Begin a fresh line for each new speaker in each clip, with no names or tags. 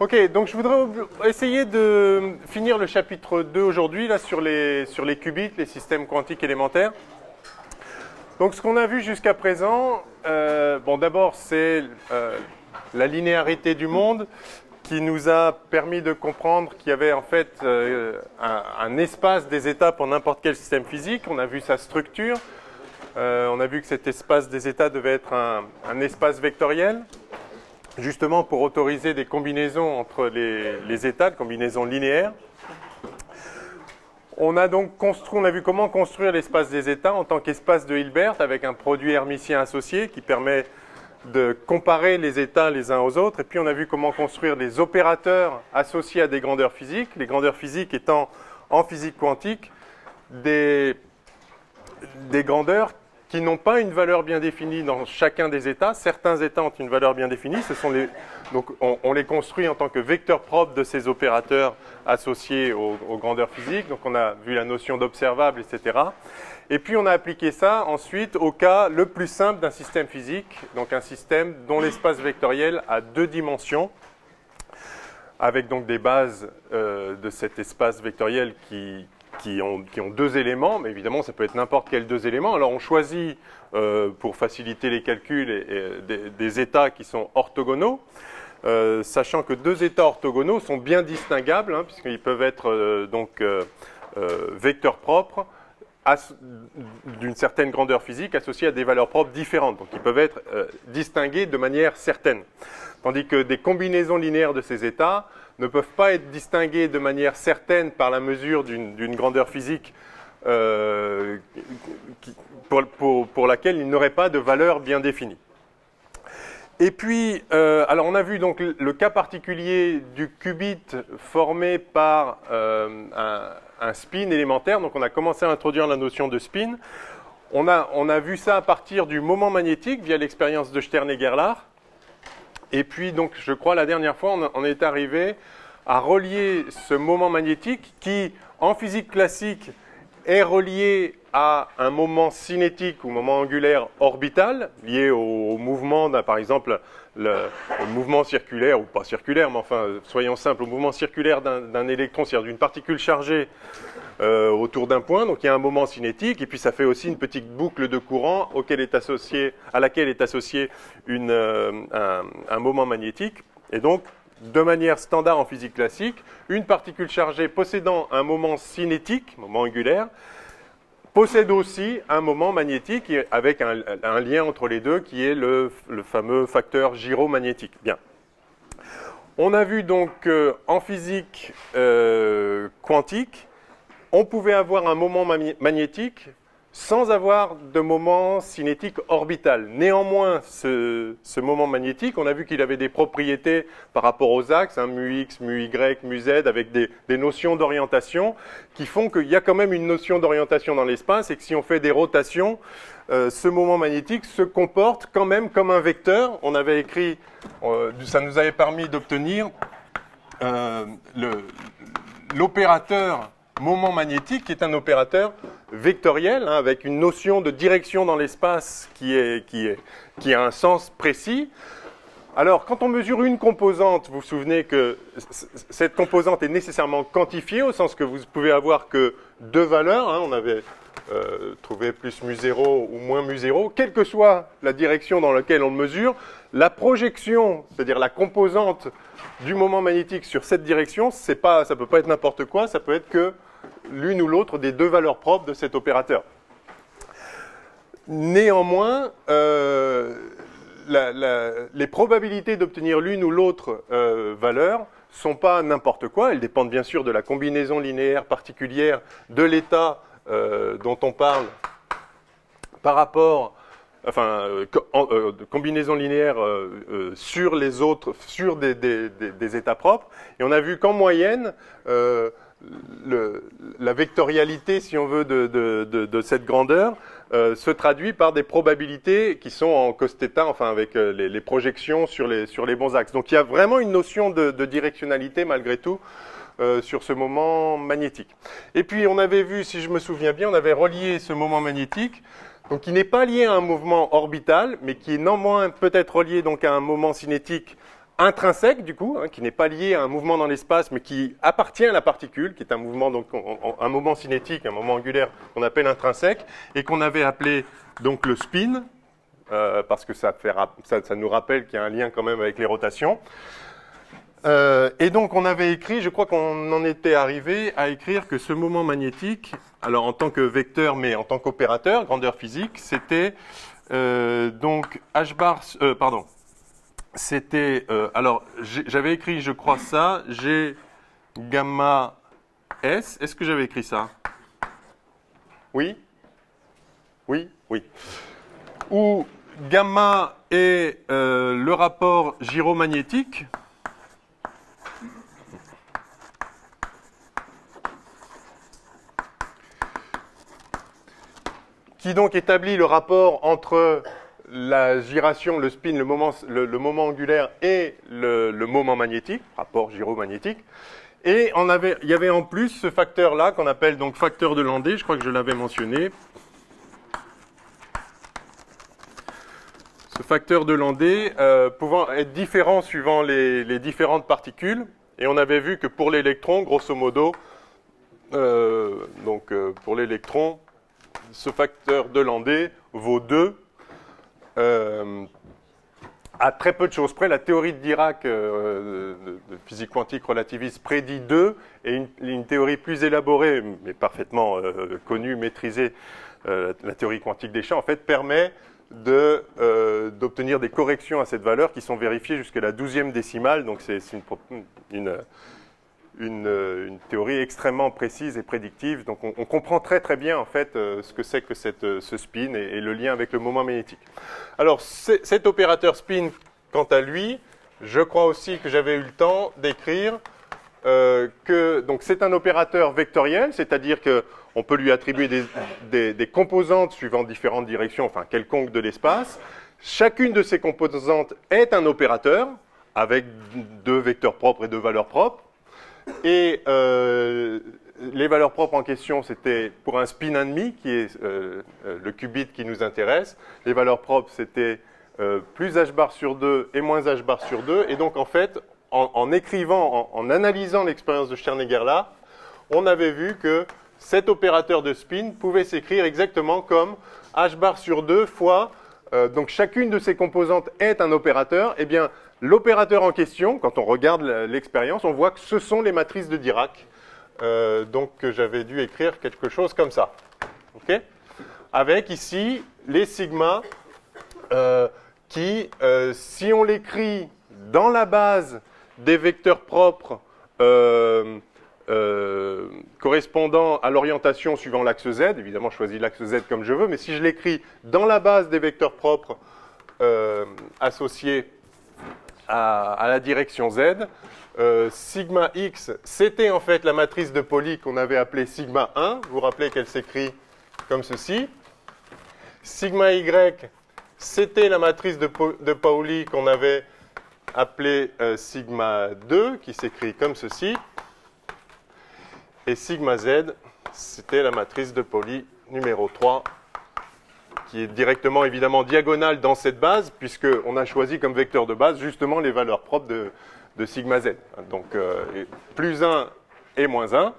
Ok, donc je voudrais essayer de finir le chapitre 2 aujourd'hui, là, sur les qubits, les systèmes quantiques élémentaires. Donc ce qu'on a vu jusqu'à présent, bon d'abord c'est la linéarité du monde qui nous a permis de comprendre qu'il y avait en fait un espace des états pour n'importe quel système physique. On a vu sa structure, on a vu que cet espace des états devait être un espace vectoriel, justement pour autoriser des combinaisons entre les états, des combinaisons linéaires. On a donc construit, on a vu comment construire l'espace des états en tant qu'espace de Hilbert avec un produit hermitien associé qui permet de comparer les états les uns aux autres. Et puis on a vu comment construire des opérateurs associés à des grandeurs physiques, les grandeurs physiques étant en physique quantique des grandeurs qui n'ont pas une valeur bien définie dans chacun des états. Certains états ont une valeur bien définie. Donc on les construit en tant que vecteurs propres de ces opérateurs associés aux grandeurs physiques. Donc on a vu la notion d'observable, etc. Et puis on a appliqué ça ensuite au cas le plus simple d'un système physique, donc un système dont l'espace vectoriel a 2 dimensions, avec donc des bases de cet espace vectoriel qui ont 2 éléments, mais évidemment ça peut être n'importe quel 2 éléments. Alors on choisit, pour faciliter les calculs, des états qui sont orthogonaux, sachant que 2 états orthogonaux sont bien distinguables, hein, puisqu'ils peuvent être vecteurs propres d'une certaine grandeur physique associés à des valeurs propres différentes. Donc ils peuvent être distingués de manière certaine. Tandis que des combinaisons linéaires de ces états ne peuvent pas être distinguées de manière certaine par la mesure d'une grandeur physique pour laquelle il n'aurait pas de valeur bien définie. Et puis, alors on a vu donc le cas particulier du qubit formé par un spin élémentaire. Donc on a commencé à introduire la notion de spin. On a vu ça à partir du moment magnétique via l'expérience de Stern et Gerlach. Et puis donc je crois la dernière fois on est arrivé à relier ce moment magnétique qui en physique classique est relié à un moment cinétique ou moment angulaire orbital, lié au mouvement, par exemple, au mouvement circulaire, ou pas circulaire, mais enfin, soyons simples, au mouvement circulaire d'un électron, c'est-à-dire d'une particule chargée autour d'un point. Donc il y a un moment cinétique, et puis ça fait aussi une petite boucle de courant à laquelle est associé un moment magnétique. Et donc, de manière standard en physique classique, une particule chargée possédant un moment cinétique, moment angulaire, possède aussi un moment magnétique avec un lien entre les deux qui est le fameux facteur gyromagnétique. Bien. On a vu donc en physique quantique, on pouvait avoir un moment magnétique sans avoir de moment cinétique orbital. Néanmoins, ce moment magnétique, on a vu qu'il avait des propriétés par rapport aux axes, hein, mu x, mu y, mu z, avec des notions d'orientation qui font qu'il y a quand même une notion d'orientation dans l'espace et que si on fait des rotations, ce moment magnétique se comporte quand même comme un vecteur. On avait écrit, ça nous avait permis d'obtenir l'opérateur moment magnétique qui est un opérateur vectoriel, hein, avec une notion de direction dans l'espace qui a un sens précis. Alors, quand on mesure une composante, vous vous souvenez que cette composante est nécessairement quantifiée, au sens que vous pouvez avoir que 2 valeurs, hein, on avait trouvé plus mu0 ou moins mu0, quelle que soit la direction dans laquelle on le mesure, la projection, c'est-à-dire la composante du moment magnétique sur cette direction, ça ne peut pas être n'importe quoi, ça peut être que l'une ou l'autre des 2 valeurs propres de cet opérateur. Néanmoins, les probabilités d'obtenir l'une ou l'autre valeur ne sont pas n'importe quoi. Elles dépendent bien sûr de la combinaison linéaire particulière de l'état dont on parle par rapport, combinaison linéaire sur les autres, sur des états propres. Et on a vu qu'en moyenne, la vectorialité, si on veut, de cette grandeur se traduit par des probabilités qui sont en cos θ, enfin avec les projections sur les bons axes. Donc il y a vraiment une notion de directionnalité malgré tout sur ce moment magnétique. Et puis on avait vu, si je me souviens bien, on avait relié ce moment magnétique, donc qui n'est pas lié à un mouvement orbital, mais qui est néanmoins peut-être relié donc à un moment cinétique intrinsèque du coup, qui n'est pas lié à un mouvement dans l'espace, mais qui appartient à la particule, qui est un mouvement, donc, un moment cinétique, un moment angulaire qu'on appelle intrinsèque, et qu'on avait appelé donc le spin, parce que ça nous rappelle qu'il y a un lien quand même avec les rotations. Et donc on avait écrit, je crois qu'on en était arrivé à écrire que ce moment magnétique, alors en tant que vecteur, mais en tant qu'opérateur, grandeur physique, c'était donc h bar, pardon, c'était, alors j'avais écrit, je crois ça, G gamma S, est-ce que j'avais écrit ça? Oui? Oui? Oui. Où gamma est le rapport gyromagnétique, qui donc établit le rapport entre la gyration, le spin, le moment angulaire et le moment magnétique, rapport gyromagnétique. Et il y avait en plus ce facteur-là qu'on appelle donc facteur de Landé, je crois que je l'avais mentionné. Ce facteur de Landé pouvant être différent suivant les différentes particules. Et on avait vu que pour l'électron, grosso modo, pour l'électron, ce facteur de Landé vaut 2. À très peu de choses près, la théorie de Dirac de physique quantique relativiste prédit 2, et une théorie plus élaborée, mais parfaitement connue, maîtrisée, la théorie quantique des champs, en fait, permet d'obtenir des corrections à cette valeur qui sont vérifiées jusqu'à la 12e décimale. Donc c'est une théorie extrêmement précise et prédictive. Donc on comprend très très bien en fait ce que c'est que ce spin et le lien avec le moment magnétique. Alors cet opérateur spin, quant à lui, je crois aussi que j'avais eu le temps d'écrire que donc c'est un opérateur vectoriel, c'est-à-dire qu'on peut lui attribuer des composantes suivant différentes directions, enfin quelconques de l'espace. Chacune de ces composantes est un opérateur avec 2 vecteurs propres et 2 valeurs propres. Et les valeurs propres en question, c'était pour un spin 1,5, qui est le qubit qui nous intéresse. Les valeurs propres, c'était plus h bar sur 2 et moins h bar sur 2. Et donc, en fait, en écrivant, en analysant l'expérience de Sternegger là, on avait vu que cet opérateur de spin pouvait s'écrire exactement comme h bar sur 2 fois, donc chacune de ces composantes est un opérateur. Eh bien, l'opérateur en question, quand on regarde l'expérience, on voit que ce sont les matrices de Dirac. Donc j'avais dû écrire quelque chose comme ça. Okay, avec ici les sigma qui, si on l'écrit dans la base des vecteurs propres correspondant à l'orientation suivant l'axe Z, évidemment je choisis l'axe Z comme je veux, mais si je l'écris dans la base des vecteurs propres associés à la direction Z, sigma x, c'était en fait la matrice de Pauli qu'on avait appelée sigma 1. Vous vous rappelez qu'elle s'écrit comme ceci. Sigma y, c'était la matrice de Pauli qu'on avait appelée sigma 2, qui s'écrit comme ceci. Et sigma z, c'était la matrice de Pauli numéro 3, qui est directement, évidemment, diagonale dans cette base, puisqu'on a choisi comme vecteur de base, justement, les valeurs propres de sigma z. Donc, plus 1 et moins 1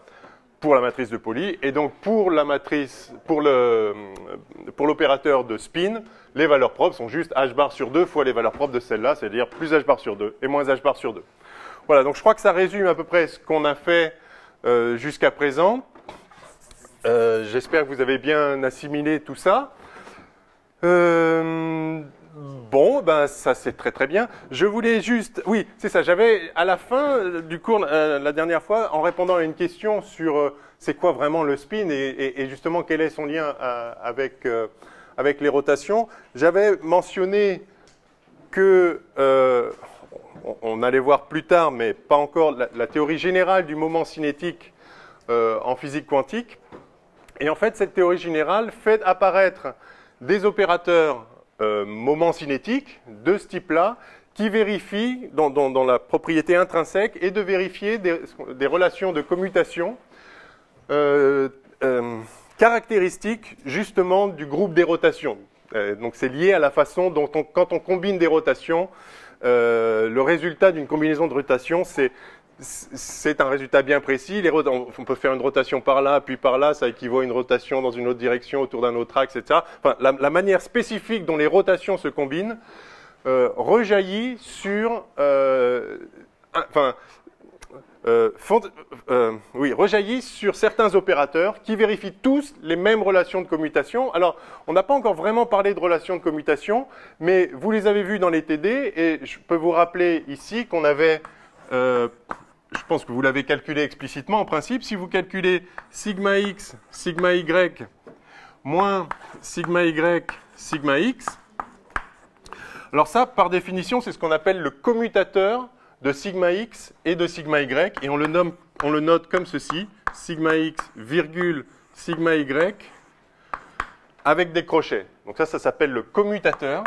pour la matrice de Pauli. Et donc, pour la matrice, pour l'opérateur de spin, les valeurs propres sont juste h bar sur 2 fois les valeurs propres de celle-là, c'est-à-dire plus h bar sur 2 et moins h bar sur 2. Voilà, donc je crois que ça résume à peu près ce qu'on a fait jusqu'à présent. J'espère que vous avez bien assimilé tout ça. Bon, ben ça c'est très très bien. Je voulais juste... Oui, c'est ça, j'avais à la fin du cours, la dernière fois, en répondant à une question sur c'est quoi vraiment le spin et justement quel est son lien avec les rotations, j'avais mentionné que... on allait voir plus tard, mais pas encore, la théorie générale du moment cinétique en physique quantique. Et en fait, cette théorie générale fait apparaître des opérateurs moments cinétiques de ce type-là qui vérifient, dans la propriété intrinsèque, et de vérifier des relations de commutation caractéristiques justement du groupe des rotations. Donc c'est lié à la façon dont quand on combine des rotations, le résultat d'une combinaison de rotation, c'est un résultat bien précis. On peut faire une rotation par là, puis par là, ça équivaut à une rotation dans une autre direction autour d'un autre axe, etc. Enfin, la manière spécifique dont les rotations se combinent rejaillit sur... rejaillit sur certains opérateurs qui vérifient tous les mêmes relations de commutation. Alors, on n'a pas encore vraiment parlé de relations de commutation, mais vous les avez vus dans les TD, et je peux vous rappeler ici qu'on avait, je pense que vous l'avez calculé explicitement en principe, si vous calculez sigma x, sigma y, moins sigma y, sigma x, alors ça, par définition, c'est ce qu'on appelle le commutateur de sigma x et de sigma y, et on le note comme ceci, sigma x virgule sigma y avec des crochets. Donc ça s'appelle le commutateur.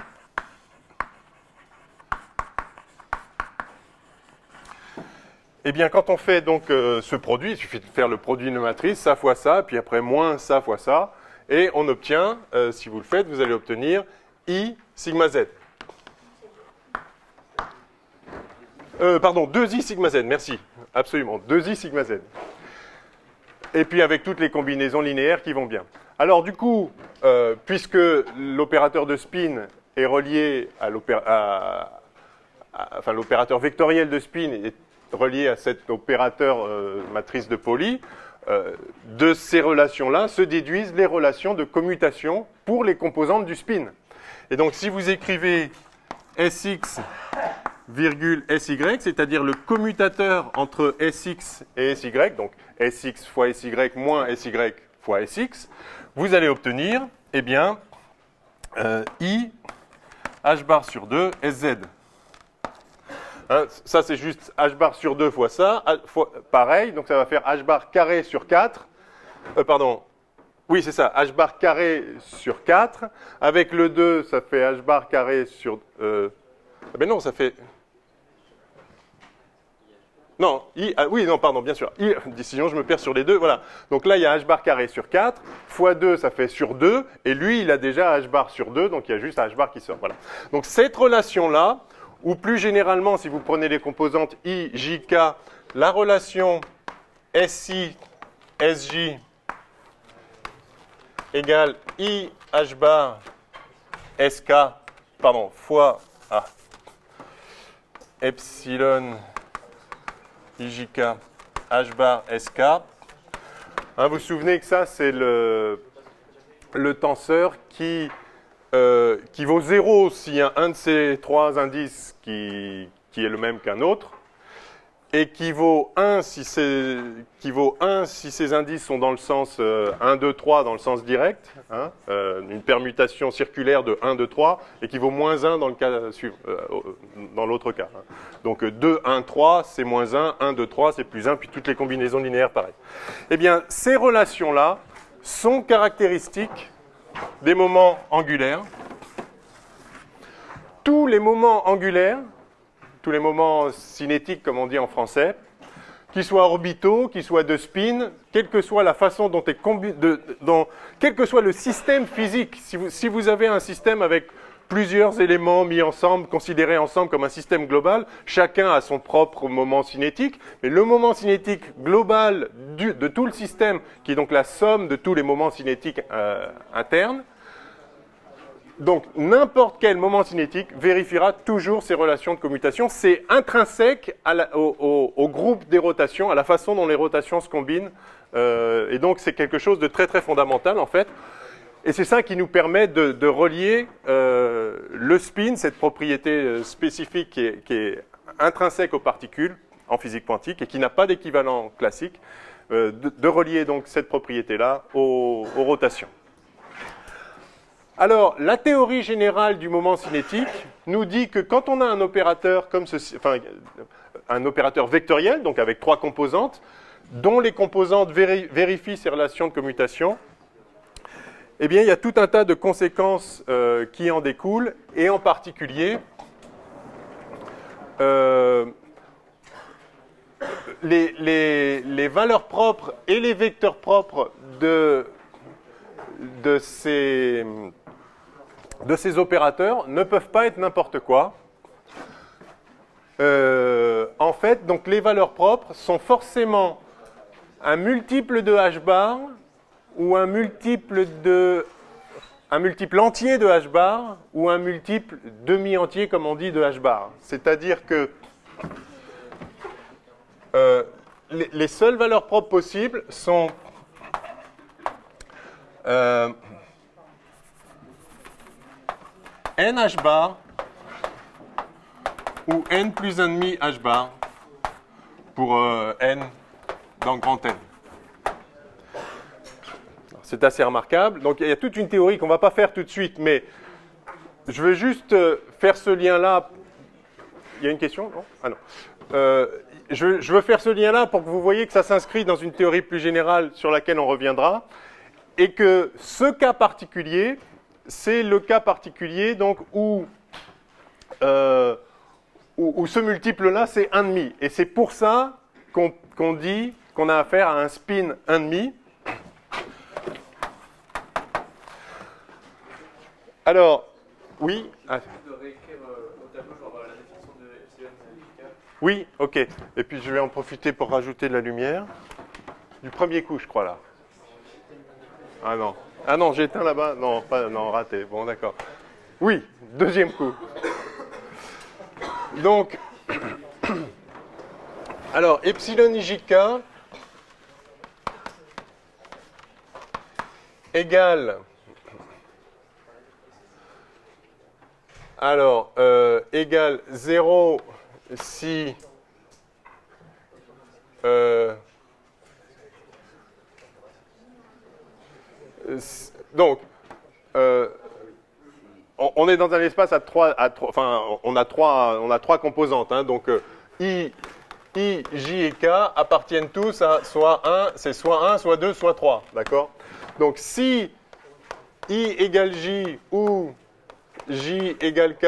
Eh bien, quand on fait donc ce produit, il suffit de faire le produit de matrice, ça fois ça, puis après moins ça fois ça, et on obtient, si vous le faites, vous allez obtenir I sigma z. Pardon, 2i sigma z, merci. Absolument, 2i sigma z. Et puis avec toutes les combinaisons linéaires qui vont bien. Alors du coup, puisque l'opérateur de spin est relié à l'opérateur vectoriel de spin est relié à cet opérateur matrice de Pauli, de ces relations-là se déduisent les relations de commutation pour les composantes du spin. Et donc si vous écrivez Sx virgule Sy, c'est-à-dire le commutateur entre Sx et Sy, donc Sx fois Sy moins Sy fois Sx, vous allez obtenir, eh bien, I h bar sur 2 Sz. Hein, ça, c'est juste h bar sur 2 fois ça, pareil, donc ça va faire h bar carré sur 4, oui, c'est ça, h bar carré sur 4, avec le 2, ça fait h bar carré sur... mais non, ça fait... Non, oui, non, pardon, bien sûr. Sinon, je me perds sur les deux. Voilà. Donc là, il y a h bar carré sur 4. Fois 2, ça fait sur 2. Et lui, il a déjà h bar sur 2. Donc il y a juste h bar qui sort. Voilà. Donc cette relation-là, ou plus généralement, si vous prenez les composantes I, J, K, la relation SI, SJ égale I, h bar, SK, fois epsilon IJK h bar SK. Hein, vous vous souvenez que ça, c'est le tenseur qui vaut 0 s'il y a un de ces trois indices qui est le même qu'un autre, et qui vaut 1 si ces indices sont dans le sens 1, 2, 3 dans le sens direct, hein, une permutation circulaire de 1, 2, 3, et qui vaut moins 1 dans le cas suivant, dans l'autre cas. Hein. Donc 2, 1, 3, c'est moins 1, 1, 2, 3, c'est plus 1, puis toutes les combinaisons linéaires, pareil. Eh bien, ces relations-là sont caractéristiques des moments angulaires. Tous les moments angulaires, tous les moments cinétiques, comme on dit en français, qu'ils soient orbitaux, qu'ils soient de spin, quelle que soit la façon dont est quel que soit le système physique, si vous avez un système avec plusieurs éléments mis ensemble, considérés ensemble comme un système global, chacun a son propre moment cinétique, mais le moment cinétique global de tout le système, qui est donc la somme de tous les moments cinétiques internes, donc, n'importe quel moment cinétique vérifiera toujours ces relations de commutation. C'est intrinsèque au groupe des rotations, à la façon dont les rotations se combinent. Et donc, c'est quelque chose de très, très fondamental, en fait. Et c'est ça qui nous permet de relier le spin, cette propriété spécifique qui est intrinsèque aux particules en physique quantique et qui n'a pas d'équivalent classique, de relier donc cette propriété-là aux rotations. Alors, la théorie générale du moment cinétique nous dit que quand on a un opérateur comme ceci, enfin, un opérateur vectoriel, donc avec trois composantes, dont les composantes vérifient ces relations de commutation, eh bien, il y a tout un tas de conséquences qui en découlent, et en particulier, les valeurs propres et les vecteurs propres de ces opérateurs ne peuvent pas être n'importe quoi. en fait, donc les valeurs propres sont forcément un multiple de h bar ou un multiple entier de h bar ou un multiple demi-entier, comme on dit, de h bar. C'est-à-dire que les seules valeurs propres possibles sont n h bar ou n plus 1,5 h bar pour n dans grand N. C'est assez remarquable. Donc il y a toute une théorie qu'on ne va pas faire tout de suite, mais je veux juste faire ce lien-là. Il y a une question? Non? Ah non. Je veux faire ce lien-là pour que vous voyez que ça s'inscrit dans une théorie plus générale sur laquelle on reviendra, et que ce cas particulier, c'est le cas particulier donc, où ce multiple-là, c'est 1,5. Et c'est pour ça qu'on dit qu'on a affaire à un spin 1,5. Alors, oui. Ah.
De réécrire au tableau, genre la définition de epsilon j.
Oui, ok. Et puis je vais en profiter pour rajouter de la lumière. Du premier coup, je crois, là. Ah non. Ah non, j'ai éteint là-bas. Non, non, raté. Bon, d'accord. Oui, deuxième coup. Donc, alors, epsilon ijk égale... Alors, égale 0 si donc on est dans un espace à 3 enfin on a trois composantes, hein, donc I, J et K appartiennent tous à soit 1, c'est soit 1, soit 2, soit 3, d'accord? Donc si I égale J ou J égale K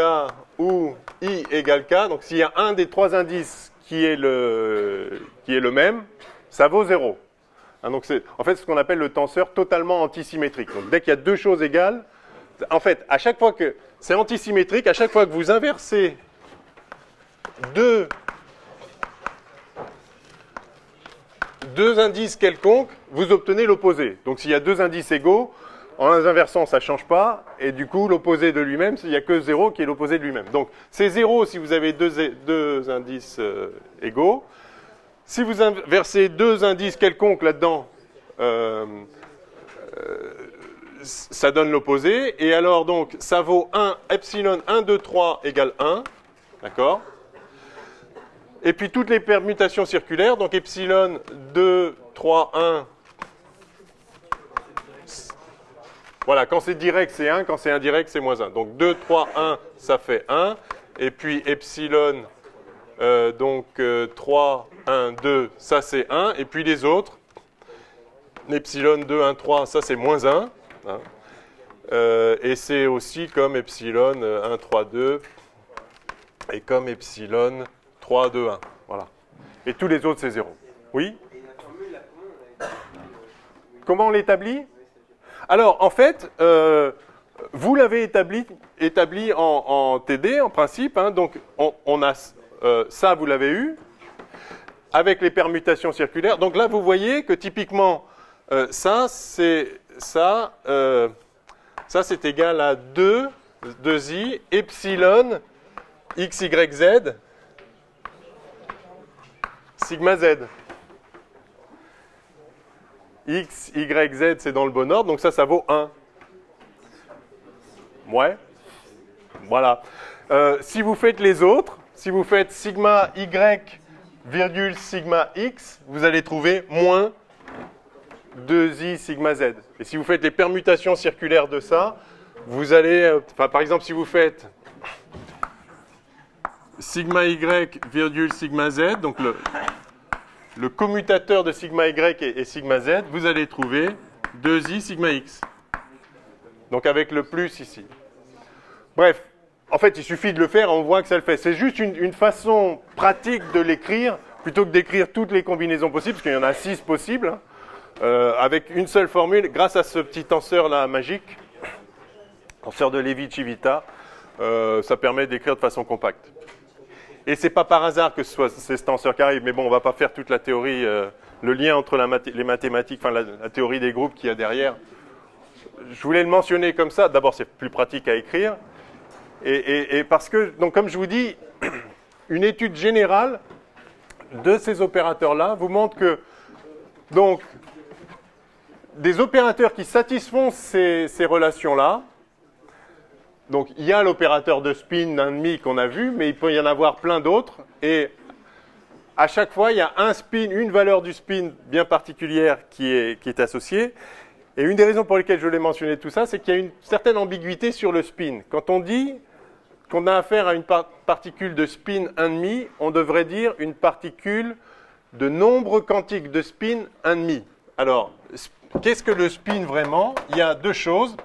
ou I égale K, donc s'il y a un des trois indices qui est le même, ça vaut 0. Hein, donc c'est en fait ce qu'on appelle le tenseur totalement antisymétrique. Donc dès qu'il y a deux choses égales, en fait, à chaque fois que c'est antisymétrique, à chaque fois que vous inversez deux indices quelconques, vous obtenez l'opposé. Donc s'il y a deux indices égaux, en les inversant, ça ne change pas, et du coup, l'opposé de lui-même, il n'y a que 0 qui est l'opposé de lui-même. Donc, c'est 0 si vous avez deux indices égaux. Si vous inversez deux indices quelconques là-dedans, ça donne l'opposé, et alors, donc, ça vaut 1, epsilon 1, 2, 3 égale 1, d'accord? Et puis, toutes les permutations circulaires, donc epsilon 2, 3, 1, voilà, quand c'est direct, c'est 1, quand c'est indirect, c'est moins 1. Donc 2, 3, 1, ça fait 1. Et puis epsilon, 3, 1, 2, ça c'est 1. Et puis les autres, epsilon 2, 1, 3, ça c'est moins 1. Hein. Et c'est aussi comme epsilon 1, 3, 2 et comme epsilon 3, 2, 1. Voilà. Et tous les autres, c'est 0. Oui? Comment on l'établit? Alors, en fait, vous l'avez établi en TD, en principe. Hein, donc, on a ça, vous l'avez eu, avec les permutations circulaires. Donc là, vous voyez que typiquement, ça, c'est égal à 2i, epsilon, x, y, z, sigma z. X, Y, Z, c'est dans le bon ordre, donc ça vaut 1. Ouais. Voilà. Si vous faites les autres, si vous faites sigma Y, virgule sigma X, vous allez trouver moins 2i sigma Z. Et si vous faites les permutations circulaires de ça, vous allez, par exemple, si vous faites sigma Y, virgule sigma Z, donc le commutateur de sigma Y et sigma Z, vous allez trouver 2i sigma X. Donc avec le plus ici. Bref, en fait, il suffit de le faire, on voit que ça le fait. C'est juste une façon pratique de l'écrire, plutôt que d'écrire toutes les combinaisons possibles, parce qu'il y en a 6 possibles, hein, avec une seule formule, grâce à ce petit tenseur-là magique, tenseur de Levi-Civita, ça permet d'écrire de façon compacte. Et c'est pas par hasard que ce soit ces tenseurs qui arrivent, mais bon, on ne va pas faire toute la théorie, le lien entre les mathématiques, enfin la théorie des groupes qu'il y a derrière. Je voulais le mentionner comme ça. D'abord, c'est plus pratique à écrire. Et parce que, donc, comme je vous dis, une étude générale de ces opérateurs-là vous montre que, donc, des opérateurs qui satisfont ces relations-là, donc il y a l'opérateur de spin 1,5 qu'on a vu, mais il peut y en avoir plein d'autres, et à chaque fois, il y a un spin, une valeur du spin bien particulière qui est associée. Et une des raisons pour lesquelles je voulais mentionner tout ça, c'est qu'il y a une certaine ambiguïté sur le spin. Quand on dit qu'on a affaire à une particule de spin 1,5, on devrait dire une particule de nombre quantique de spin 1,5. Alors, qu'est-ce que le spin vraiment? Il y a deux choses.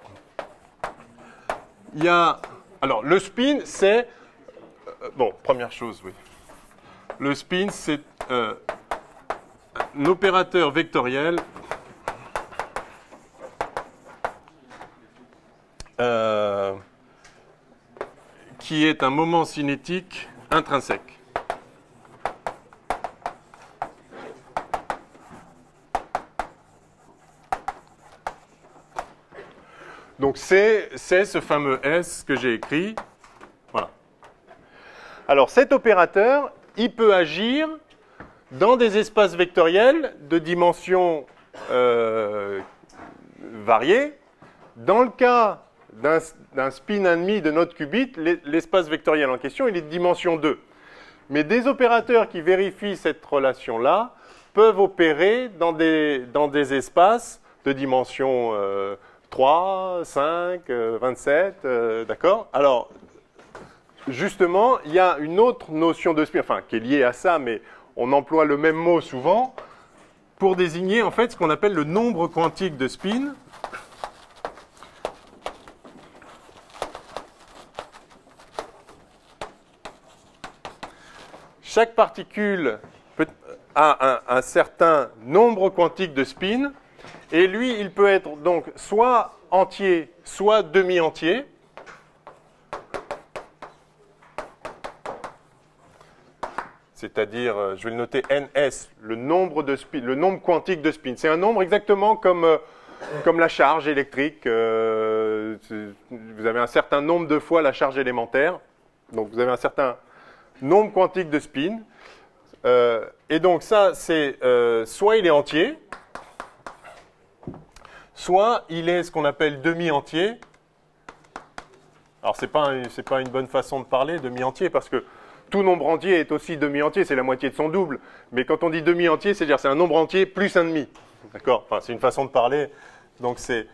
Alors, le spin, c'est... bon, première chose, oui. Le spin, c'est un opérateur vectoriel qui est un moment cinétique intrinsèque. Donc c'est ce fameux S que j'ai écrit. Voilà. Alors cet opérateur, il peut agir dans des espaces vectoriels de dimensions variées. Dans le cas d'un spin 1,5 de notre qubit, l'espace vectoriel en question, il est de dimension 2. Mais des opérateurs qui vérifient cette relation-là peuvent opérer dans des espaces de dimension 3, 5, 27, d'accord? Alors, justement, il y a une autre notion de spin, enfin, qui est liée à ça, mais on emploie le même mot souvent, pour désigner, en fait, ce qu'on appelle le nombre quantique de spin. Chaque particule a un certain nombre quantique de spin, et lui, il peut être donc soit entier, soit demi-entier. C'est-à-dire, je vais le noter NS, le nombre de spin, le nombre quantique de spin. C'est un nombre exactement comme la charge électrique. Vous avez un certain nombre de fois la charge élémentaire. Donc, vous avez un certain nombre quantique de spin. Et donc, ça, c'est soit il est entier, soit il est ce qu'on appelle demi-entier. Alors, ce n'est pas une bonne façon de parler, demi-entier, parce que tout nombre entier est aussi demi-entier, c'est la moitié de son double. Mais quand on dit demi-entier, c'est-à-dire c'est un nombre entier plus un demi. D'accord? Enfin, c'est une façon de parler. Donc, c'est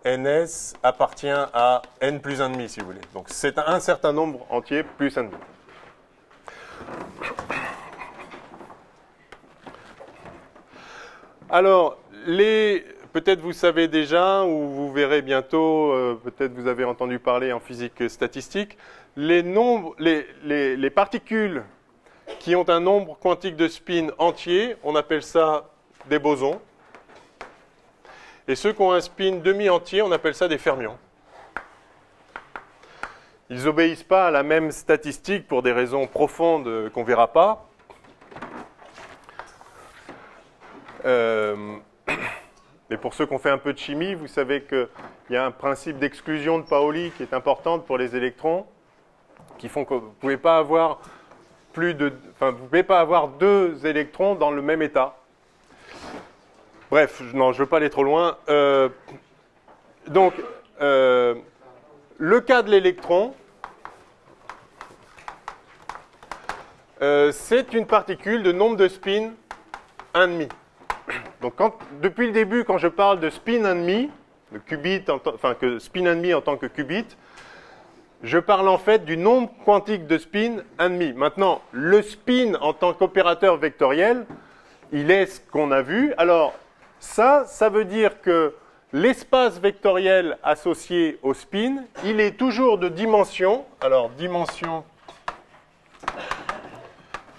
NS appartient à N plus un demi, si vous voulez. Donc, c'est un certain nombre entier plus un demi. Alors, peut-être vous savez déjà, ou vous verrez bientôt, peut-être vous avez entendu parler en physique statistique, les particules qui ont un nombre quantique de spin entier, on appelle ça des bosons. Et ceux qui ont un spin demi-entier, on appelle ça des fermions. Ils n'obéissent pas à la même statistique pour des raisons profondes qu'on ne verra pas. Et pour ceux qui ont fait un peu de chimie, vous savez qu'il y a un principe d'exclusion de Pauli qui est important pour les électrons, qui font que vous ne pouvez pas avoir deux électrons dans le même état. Bref, non, je ne veux pas aller trop loin. Donc, le cas de l'électron, c'est une particule de nombre de spin 1,5. Donc, depuis le début, quand je parle de spin 1,5, de qubit, que spin 1,5 en tant que qubit, je parle en fait du nombre quantique de spin 1,5. Maintenant, le spin en tant qu'opérateur vectoriel, il est ce qu'on a vu. Alors, ça veut dire que l'espace vectoriel associé au spin, il est toujours de dimension. Alors, dimension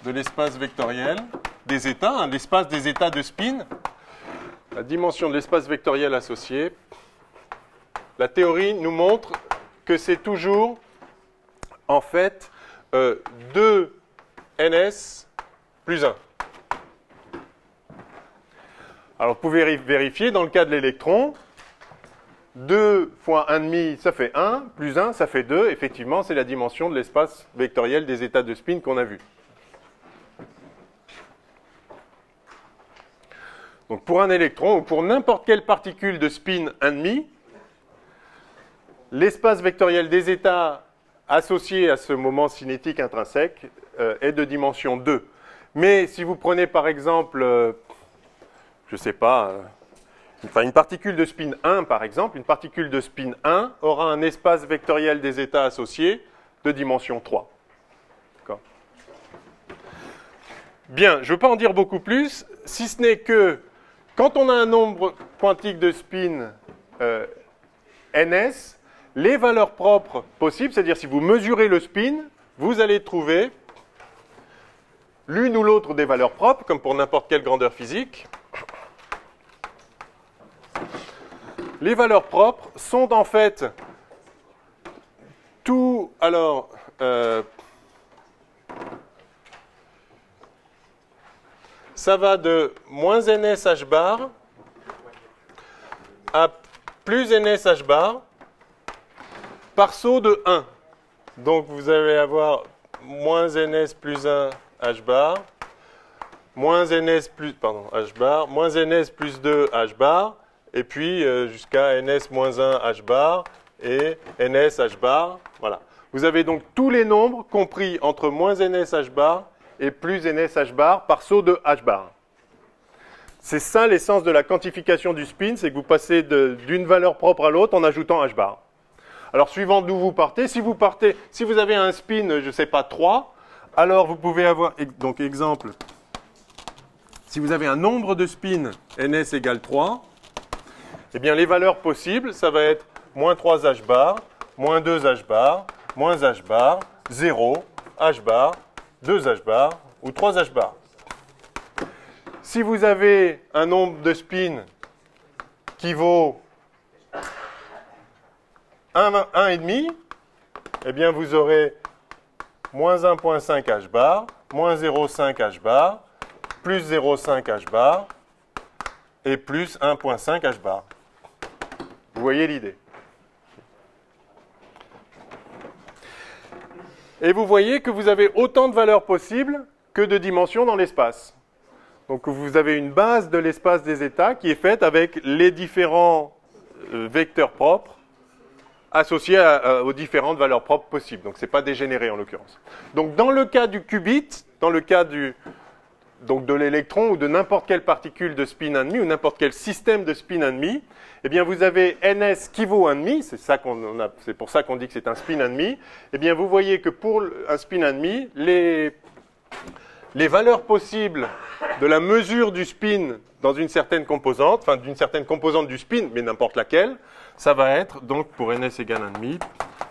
de l'espace vectoriel des états, l'espace des états de spin, la dimension de l'espace vectoriel associé. La théorie nous montre que c'est toujours, en fait, 2ns plus 1. Alors, vous pouvez vérifier, dans le cas de l'électron, 2 fois 1,5, ça fait 1, plus 1, ça fait 2. Effectivement, c'est la dimension de l'espace vectoriel des états de spin qu'on a vu. Donc, pour un électron, ou pour n'importe quelle particule de spin 1,5, l'espace vectoriel des états associés à ce moment cinétique intrinsèque est de dimension 2. Mais si vous prenez par exemple, je ne sais pas, une particule de spin 1 par exemple, une particule de spin 1 aura un espace vectoriel des états associés de dimension 3. D'accord ? Bien, je ne veux pas en dire beaucoup plus, si ce n'est que quand on a un nombre quantique de spin ns, les valeurs propres possibles, c'est-à-dire si vous mesurez le spin, vous allez trouver l'une ou l'autre des valeurs propres, comme pour n'importe quelle grandeur physique. Les valeurs propres sont en fait tout. Alors, ça va de moins ns h bar à plus ns h bar par saut de 1. Donc vous allez avoir moins ns plus 1 h bar, moins ns plus, h bar, moins ns plus 2 h bar, et puis jusqu'à ns moins 1 h bar et ns h bar. Voilà. Vous avez donc tous les nombres compris entre moins ns h bar et plus ns h bar par saut de h bar. C'est ça l'essence de la quantification du spin, c'est que vous passez d'une valeur propre à l'autre en ajoutant h bar. Alors, suivant d'où vous partez, si vous avez un spin, je ne sais pas, 3, alors vous pouvez avoir, donc exemple, si vous avez un nombre de spins ns égale 3, eh bien les valeurs possibles, ça va être moins 3 h bar, moins 2 h bar, moins h bar, 0, h bar, 2 h bar ou 3 h bar. Si vous avez un nombre de spins qui vaut 1,5, eh bien vous aurez moins 1,5 h bar, moins 0,5 h bar, plus 0,5 h bar et plus 1,5 h bar. Vous voyez l'idée. Et vous voyez que vous avez autant de valeurs possibles que de dimensions dans l'espace. Donc vous avez une base de l'espace des états qui est faite avec les différents vecteurs propres associés aux différentes valeurs propres possibles. Donc ce n'est pas dégénéré en l'occurrence. Donc dans le cas du qubit, dans le cas donc de l'électron ou de n'importe quelle particule de spin 1,5 ou n'importe quel système de spin 1,5, eh bien vous avez ns qui vaut 1,5, c'est pour ça qu'on dit que c'est un spin 1,5. Eh bien vous voyez que pour un spin 1,5, les valeurs possibles de la mesure du spin dans une certaine composante, enfin d'une certaine composante du spin, mais n'importe laquelle, ça va être, donc pour ns égale 1,5,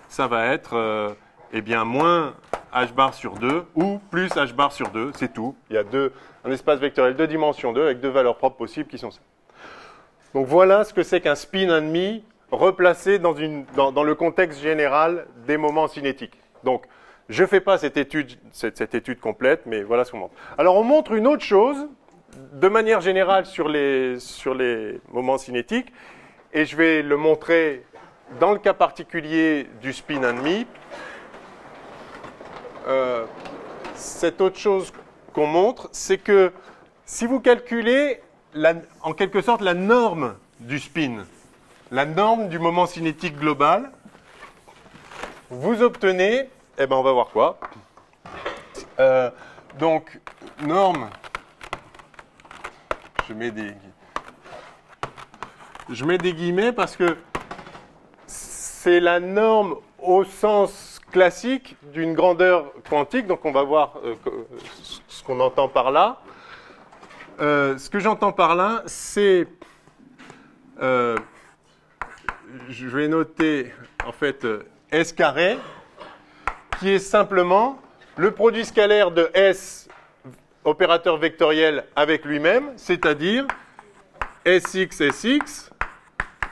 ça va être eh bien, moins h bar sur 2 ou plus h bar sur 2, c'est tout. Il y a un espace vectoriel de dimension 2 avec deux valeurs propres possibles qui sont ça. Donc voilà ce que c'est qu'un spin 1,5 replacé dans le contexte général des moments cinétiques. Donc, je ne fais pas cette étude complète, mais voilà ce qu'on montre. Alors, on montre une autre chose, de manière générale, sur les moments cinétiques, et je vais le montrer dans le cas particulier du spin 1,5. Cette autre chose qu'on montre, c'est que si vous calculez en quelque sorte la norme du spin, la norme du moment cinétique global, vous obtenez, eh ben on va voir quoi. Donc, norme, je mets des guillemets parce que c'est la norme au sens classique d'une grandeur quantique, donc on va voir ce qu'on entend par là. Ce que j'entends par là, c'est, je vais noter en fait S carré, qui est simplement le produit scalaire de S opérateur vectoriel avec lui-même, c'est-à-dire Sx Sx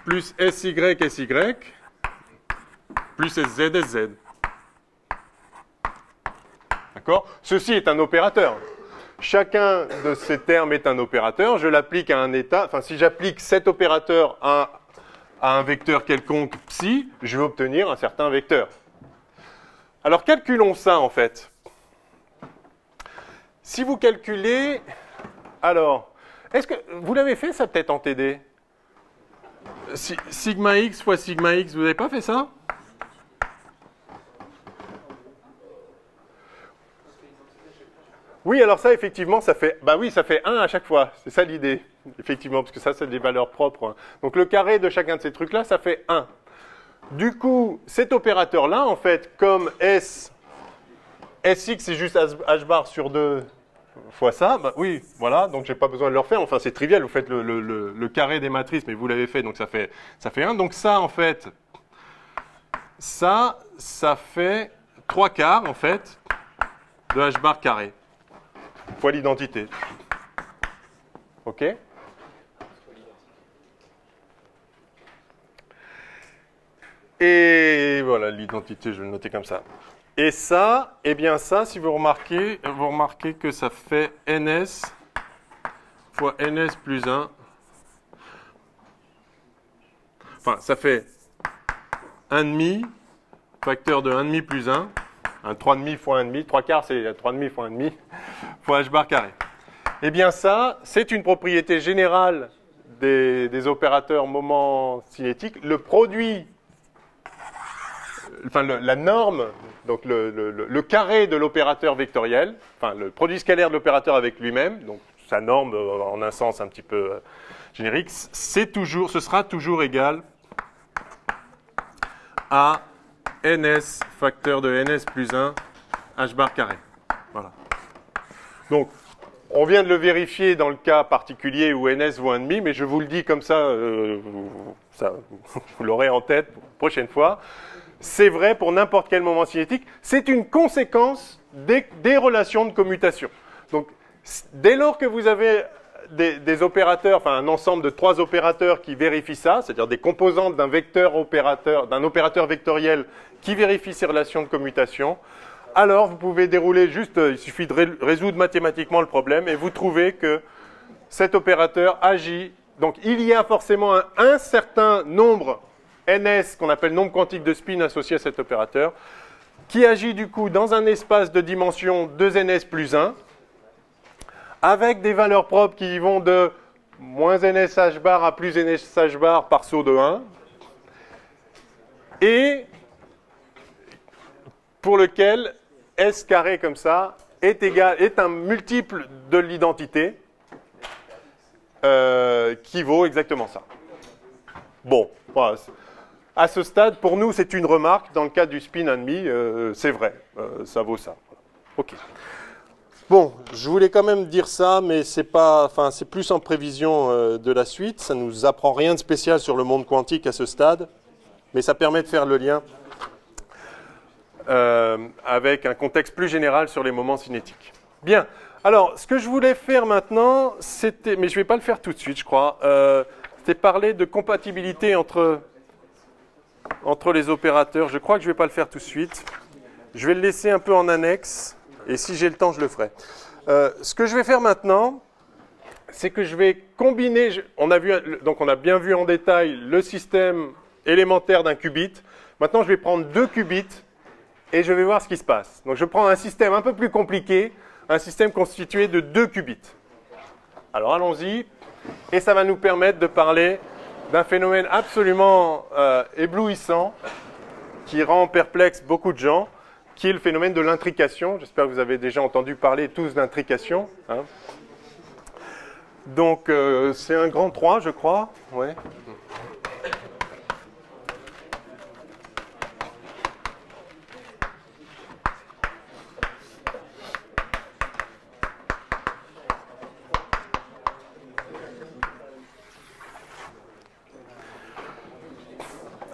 plus Sy Sy plus Sz Sz. D'accord? Ceci est un opérateur. Chacun de ces termes est un opérateur. Je l'applique à un état. Enfin, si j'applique cet opérateur à un vecteur quelconque psi, je vais obtenir un certain vecteur. Alors, calculons ça, en fait. Si vous calculez... Alors, est-ce que vous l'avez fait, ça, peut-être en TD? Sigma x fois sigma x, vous n'avez pas fait ça? Oui, alors ça, effectivement, ça fait... Bah oui, ça fait 1 à chaque fois. C'est ça l'idée, effectivement, parce que ça, c'est des valeurs propres. Donc, le carré de chacun de ces trucs-là, ça fait 1. Du coup, cet opérateur-là, en fait, comme Sx, c'est juste h bar sur 2 fois ça, bah oui, voilà, donc j'ai pas besoin de le refaire. Enfin, c'est trivial, vous faites le carré des matrices, mais vous l'avez fait, donc ça fait 1. Donc ça, en fait, ça fait 3 quarts, en fait, de h bar carré. Fois l'identité. OK? Et voilà, l'identité, je vais le noter comme ça. Et ça, eh bien ça, si vous remarquez que ça fait ns fois ns plus 1. Enfin, ça fait 1,5, facteur de 1,5 plus 1. Un 3,5 fois 1,5. 3 quarts, c'est 3,5 fois 1,5 fois h bar carré. Eh bien ça, c'est une propriété générale des opérateurs moment cinétiques. Le produit, enfin la norme, donc le carré de l'opérateur vectoriel, enfin le produit scalaire de l'opérateur avec lui-même, donc sa norme en un sens un petit peu générique, ce sera toujours égal à ns facteur de ns plus 1 h bar carré. Voilà. Donc, on vient de le vérifier dans le cas particulier où ns vaut 1,5, mais je vous le dis comme ça, vous l'aurez en tête pour la prochaine fois. C'est vrai pour n'importe quel moment cinétique. C'est une conséquence des relations de commutation. Donc, dès lors que vous avez des opérateurs, enfin un ensemble de 3 opérateurs qui vérifient ça, c'est-à-dire des composantes d'un opérateur vectoriel qui vérifie ces relations de commutation, alors vous pouvez dérouler juste, il suffit de résoudre mathématiquement le problème et vous trouvez que cet opérateur agit. Donc il y a forcément un certain nombre ns, qu'on appelle nombre quantique de spin associé à cet opérateur, qui agit du coup dans un espace de dimension 2ns plus 1, avec des valeurs propres qui vont de moins ns h bar à plus ns h bar par saut de 1, et pour lequel S carré comme ça est un multiple de l'identité qui vaut exactement ça. Bon, voilà. À ce stade, pour nous, c'est une remarque. Dans le cas du spin 1,5, c'est vrai, ça vaut ça. OK. Bon, je voulais quand même dire ça, mais c'est plus en prévision de la suite. Ça ne nous apprend rien de spécial sur le monde quantique à ce stade, mais ça permet de faire le lien avec un contexte plus général sur les moments cinétiques. Bien, alors, ce que je voulais faire maintenant, c'était, mais je ne vais pas le faire tout de suite, je crois, c'était parler de compatibilité entre les opérateurs. Je crois que je ne vais pas le faire tout de suite. Je vais le laisser un peu en annexe, et si j'ai le temps, je le ferai. Ce que je vais faire maintenant, c'est que je vais combiner, on a bien vu en détail le système élémentaire d'un qubit. Maintenant, je vais prendre 2 qubits, et je vais voir ce qui se passe. Donc je prends un système un peu plus compliqué, un système constitué de 2 qubits. Alors allons-y, et ça va nous permettre de parler d'un phénomène absolument éblouissant, qui rend perplexe beaucoup de gens, qui est le phénomène de l'intrication. J'espère que vous avez déjà entendu parler tous d'intrication. Hein. Donc c'est un grand 3, je crois. Ouais.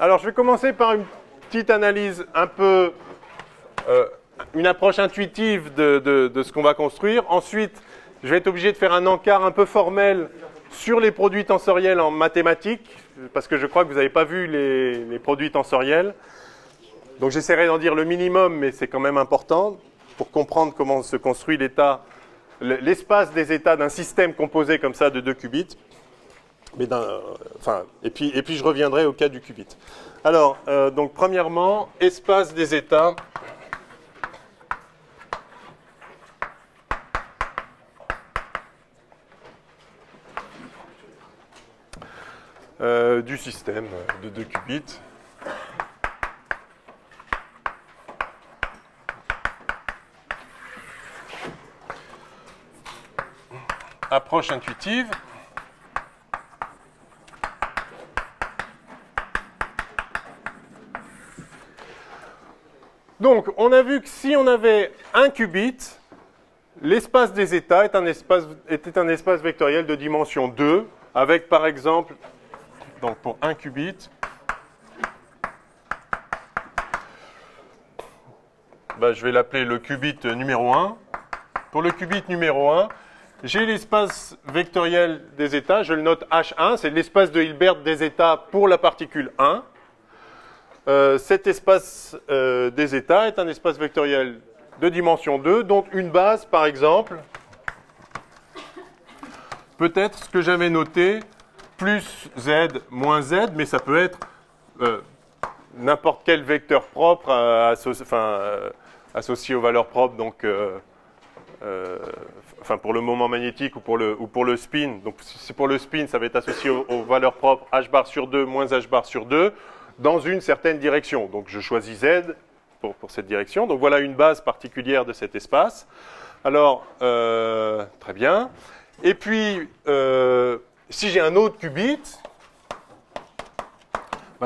Alors, je vais commencer par une petite analyse un peu, une approche intuitive de ce qu'on va construire. Ensuite, je vais être obligé de faire un encart un peu formel sur les produits tensoriels en mathématiques, parce que je crois que vous n'avez pas vu les produits tensoriels. Donc, j'essaierai d'en dire le minimum, mais c'est quand même important. pour comprendre comment se construit l'état, l'espace des états d'un système composé comme ça de 2 qubits. Mais et puis je reviendrai au cas du qubit. Alors, donc premièrement, espace des états. Du système de 2 qubits. Approche intuitive. Donc, on a vu que si on avait un qubit, l'espace des états était un espace vectoriel de dimension 2, avec par exemple, donc pour un qubit, je vais l'appeler le qubit numéro 1. Pour le qubit numéro 1, j'ai l'espace vectoriel des états, je le note H1, c'est l'espace de Hilbert des états pour la particule 1. Cet espace des états est un espace vectoriel de dimension 2, dont une base, par exemple, peut être ce que j'avais noté, plus z moins z, mais ça peut être n'importe quel vecteur propre associé aux valeurs propres, donc pour le moment magnétique ou pour le spin. Donc si pour le spin, ça va être associé aux valeurs propres h bar sur 2 moins h bar sur 2 dans une certaine direction. Donc je choisis z pour cette direction. Donc voilà une base particulière de cet espace. Alors, très bien. Et puis, si j'ai un autre qubit,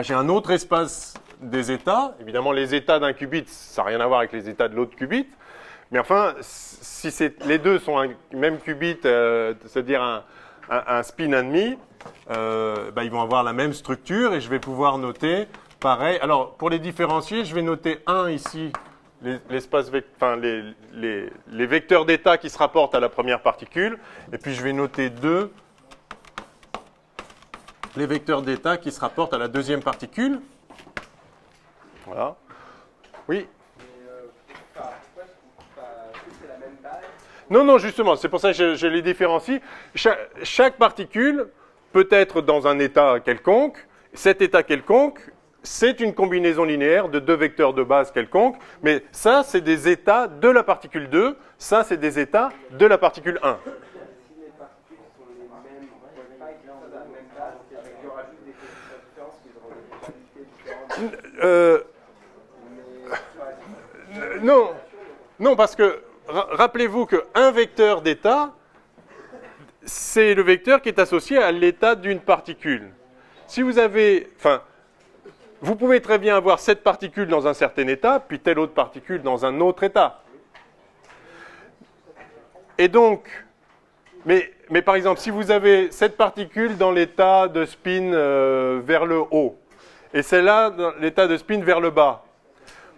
j'ai un autre espace des états. Évidemment, les états d'un qubit, ça n'a rien à voir avec les états de l'autre qubit. Mais enfin, si les deux sont un même qubit, c'est-à-dire un spin and demi, ils vont avoir la même structure et je vais pouvoir noter pareil. Alors, pour les différencier, je vais noter 1 ici, les vecteurs d'état qui se rapportent à la première particule, et puis je vais noter 2, les vecteurs d'état qui se rapportent à la deuxième particule. Voilà. Oui. Non, justement, c'est pour ça que je les différencie. Chaque particule peut être dans un état quelconque. Cet état quelconque, c'est une combinaison linéaire de 2 vecteurs de base quelconques. Mais ça, c'est des états de la particule 2. Ça, c'est des états de la particule 1. Non, parce que rappelez-vous qu'un vecteur d'état, c'est le vecteur qui est associé à l'état d'une particule. Si vous avez, vous pouvez très bien avoir cette particule dans un certain état, puis telle autre particule dans un autre état. Et donc, mais par exemple, si vous avez cette particule dans l'état de spin vers le haut, et celle-là dans l'état de spin vers le bas,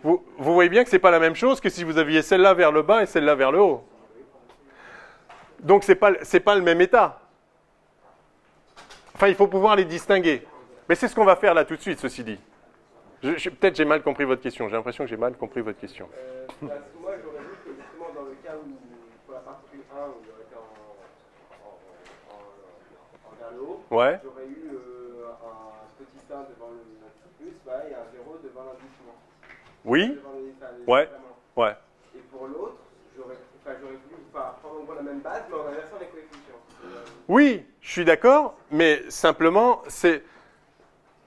vous voyez bien que ce n'est pas la même chose que si vous aviez celle-là vers le bas et celle-là vers le haut. Donc, ce n'est pas le même état. Enfin, il faut pouvoir les distinguer. Mais c'est ce qu'on va faire là tout de suite, ceci dit. Peut-être j'ai mal compris votre question. J'ai l'impression que j'ai mal compris votre question.
Moi, j'aurais vu que justement dans le cas où, pour la particule 1, où il aurait été vers le haut,
ouais.
J'aurais eu un petit 1 devant le plus, et un 0 devant l'indiquement.
Oui. Ouais.
Et pour l'autre, j'aurais voulu prendre la même base, mais en inversant les coefficients.
Oui, je suis d'accord, mais simplement,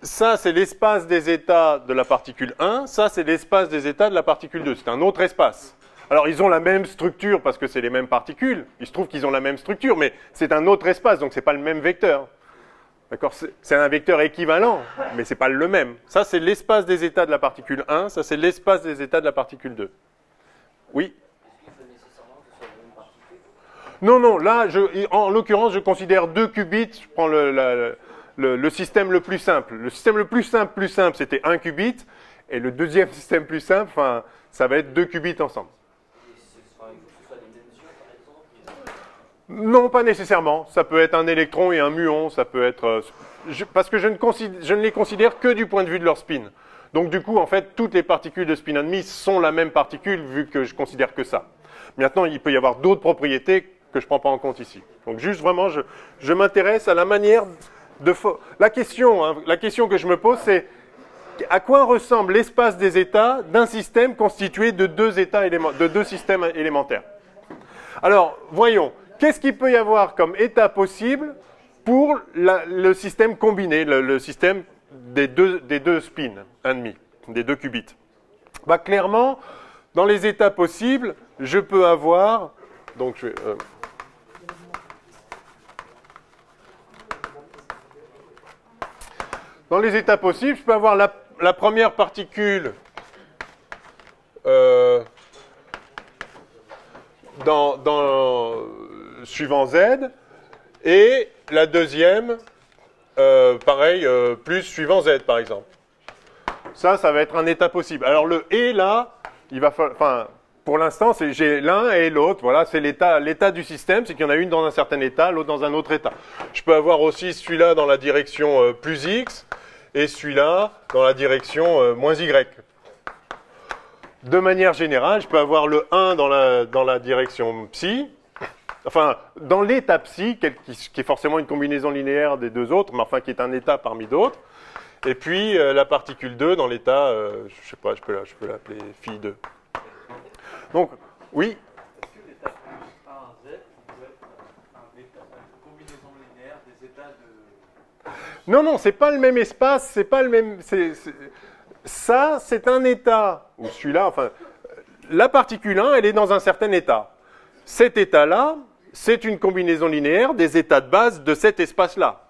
ça, c'est l'espace des états de la particule 1, ça, c'est l'espace des états de la particule 2. C'est un autre espace. Alors, ils ont la même structure parce que c'est les mêmes particules. Il se trouve qu'ils ont la même structure, mais c'est un autre espace, donc ce n'est pas le même vecteur. D'accord ? C'est un vecteur équivalent, mais ce n'est pas le même. Ça, c'est l'espace des états de la particule 1, ça, c'est l'espace des états de la particule 2. Oui ? Non, là, en l'occurrence, je considère 2 qubits, je prends le système le plus simple. Le système le plus simple, c'était 1 qubit, et le deuxième système plus simple, ça va être 2 qubits ensemble. Non, pas nécessairement. Ça peut être un électron et un muon, ça peut être... parce que je ne les considère que du point de vue de leur spin. Donc du coup, en fait, toutes les particules de spin and demi sont la même particule vu que je considère que ça. Maintenant, il peut y avoir d'autres propriétés que je ne prends pas en compte ici. Donc juste vraiment, je m'intéresse à la manière de... La question que je me pose, c'est à quoi ressemble l'espace des états d'un système constitué de deux systèmes élémentaires. Alors, voyons, qu'est-ce qu'il peut y avoir comme état possible pour le système combiné, le système des deux spins, un demi, des deux qubits? Bah, clairement, dans les états possibles, je peux avoir... Donc, dans les états possibles, je peux avoir la première particule suivant Z, et la deuxième, pareil, plus suivant Z, par exemple. Ça va être un état possible. Alors le « et » là, il va falloir... Enfin, pour l'instant, j'ai l'un et l'autre. Voilà, c'est l'état du système, c'est qu'il y en a une dans un certain état, l'autre dans un autre état. Je peux avoir aussi celui-là dans la direction plus X, et celui-là dans la direction moins Y. De manière générale, je peux avoir le 1 dans la direction psi, enfin, dans l'état psi, qui est forcément une combinaison linéaire des deux autres, mais enfin qui est un état parmi d'autres, et puis la particule 2 dans l'état, je sais pas, je peux l'appeler phi 2. Donc, oui.
Est-ce que l'état plus 1 Z peut être une combinaison linéaire des états de...
Non, c'est pas le même espace, c'est pas le même... Ça, c'est un état, ou celui-là, enfin, la particule 1, elle est dans un certain état. Cet état-là, c'est une combinaison linéaire des états de base de cet espace-là,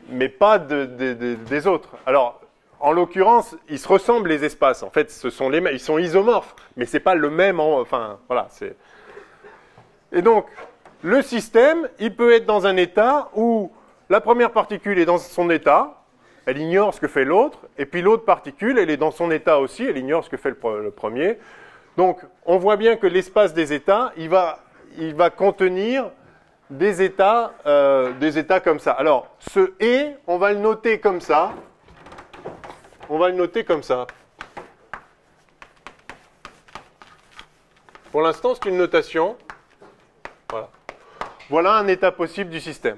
mais pas des autres. Alors, en l'occurrence, ils se ressemblent les espaces. En fait, ils sont isomorphes, mais c'est pas le même. Enfin, voilà. Et donc, le système, il peut être dans un état où la première particule est dans son état, elle ignore ce que fait l'autre, et puis l'autre particule, elle est dans son état aussi, elle ignore ce que fait le premier. Donc, on voit bien que l'espace des états, il va contenir des états comme ça. Alors, ce « et », on va le noter comme ça. On va le noter comme ça. Pour l'instant, c'est une notation. Voilà. Voilà un état possible du système.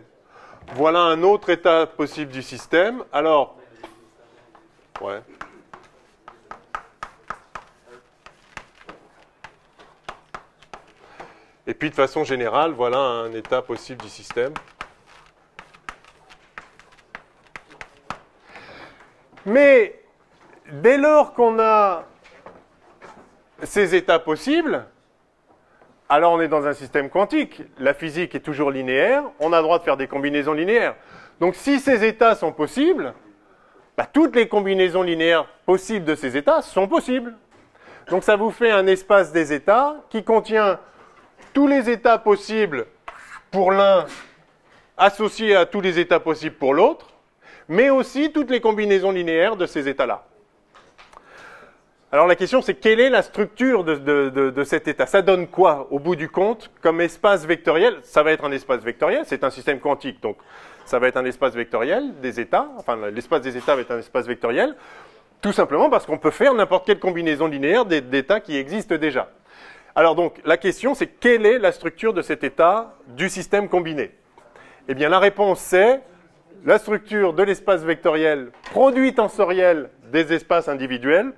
Voilà un autre état possible du système. Alors, ouais. Et puis, de façon générale, voilà un état possible du système. Mais, dès lors qu'on a ces états possibles, alors on est dans un système quantique. La physique est toujours linéaire, on a le droit de faire des combinaisons linéaires. Donc si ces états sont possibles, bah, toutes les combinaisons linéaires possibles de ces états sont possibles. Donc ça vous fait un espace des états qui contient tous les états possibles pour l'un associés à tous les états possibles pour l'autre, mais aussi toutes les combinaisons linéaires de ces états-là. Alors la question, c'est quelle est la structure de cet état? Ça donne quoi, au bout du compte, comme espace vectoriel? Ça va être un espace vectoriel, c'est un système quantique, donc ça va être un espace vectoriel des états, enfin l'espace des états va être un espace vectoriel, tout simplement parce qu'on peut faire n'importe quelle combinaison linéaire d'états qui existent déjà. Alors donc, la question, c'est quelle est la structure de cet état du système combiné? Eh bien, la réponse, c'est la structure de l'espace vectoriel produit tensoriel des espaces individuels.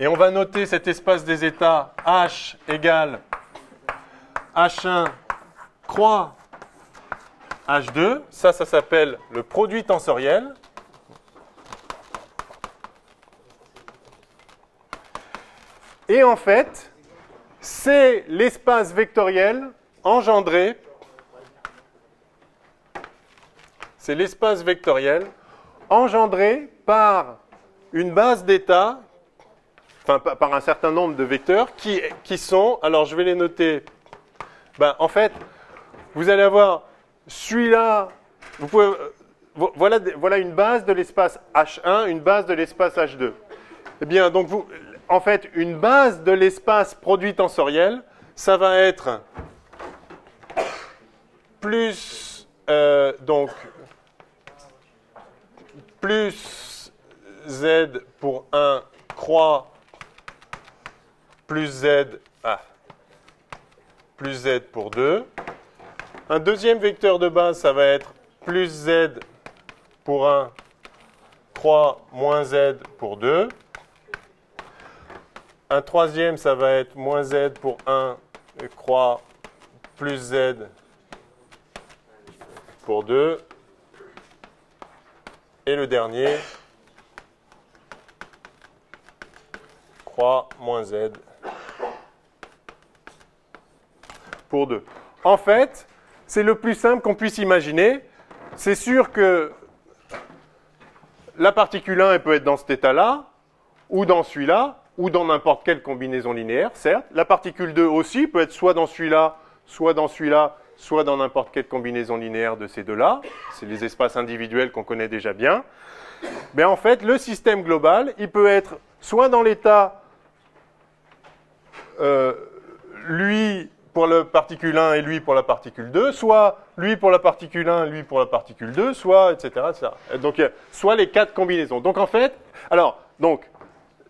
Et on va noter cet espace des états H égale H1 croix H2. Ça s'appelle le produit tensoriel. Et en fait, c'est l'espace vectoriel engendré. C'est l'espace vectoriel engendré par une base d'états, enfin par un certain nombre de vecteurs qui sont, alors je vais les noter, en fait, vous allez avoir celui-là, vous pouvez, voilà une base de l'espace H1, une base de l'espace H2. Eh bien, donc en fait, une base de l'espace produit tensoriel, ça va être plus, plus Z pour 1 croix plus Z pour 2. Un deuxième vecteur de base, ça va être plus Z pour 1 croix moins Z pour 2. Un troisième, ça va être moins Z pour 1 croix plus Z pour 2. Et le dernier, croix moins Z pour 2. En fait, c'est le plus simple qu'on puisse imaginer. C'est sûr que la particule 1, elle peut être dans cet état-là, ou dans celui-là, ou dans n'importe quelle combinaison linéaire, certes. La particule 2 aussi peut être soit dans celui-là, soit dans celui-là, soit dans n'importe quelle combinaison linéaire de ces deux-là. C'est les espaces individuels qu'on connaît déjà bien. Mais en fait, le système global, il peut être soit dans l'état lui pour la particule 1 et lui pour la particule 2, soit lui pour la particule 1 et lui pour la particule 2, soit, etc., etc. Donc, soit les quatre combinaisons. Donc, en fait,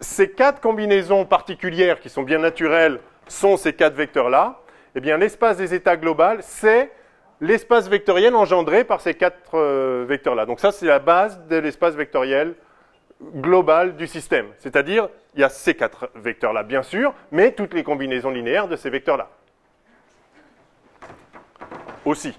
ces quatre combinaisons particulières qui sont bien naturelles sont ces quatre vecteurs-là. Eh bien, l'espace des états global, c'est l'espace vectoriel engendré par ces quatre vecteurs-là. Donc ça, c'est la base de l'espace vectoriel global du système. C'est-à-dire, il y a ces quatre vecteurs-là, bien sûr, mais toutes les combinaisons linéaires de ces vecteurs-là. Aussi.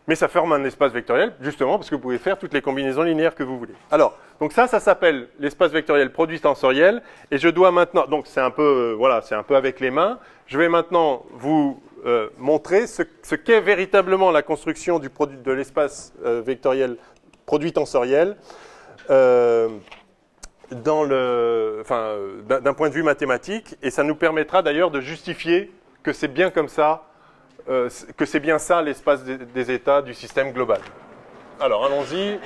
Mais ça forme un espace vectoriel, justement, parce que vous pouvez faire toutes les combinaisons linéaires que vous voulez. Alors, donc ça s'appelle l'espace vectoriel produit tensoriel, et je dois maintenant, donc c'est un peu, c'est un peu avec les mains, je vais maintenant vous montrer ce qu'est véritablement la construction du produit de l'espace vectoriel produit tensoriel d'un point de vue mathématique, et ça nous permettra d'ailleurs de justifier que c'est bien comme ça, que c'est bien ça l'espace des états du système global. Alors allons-y.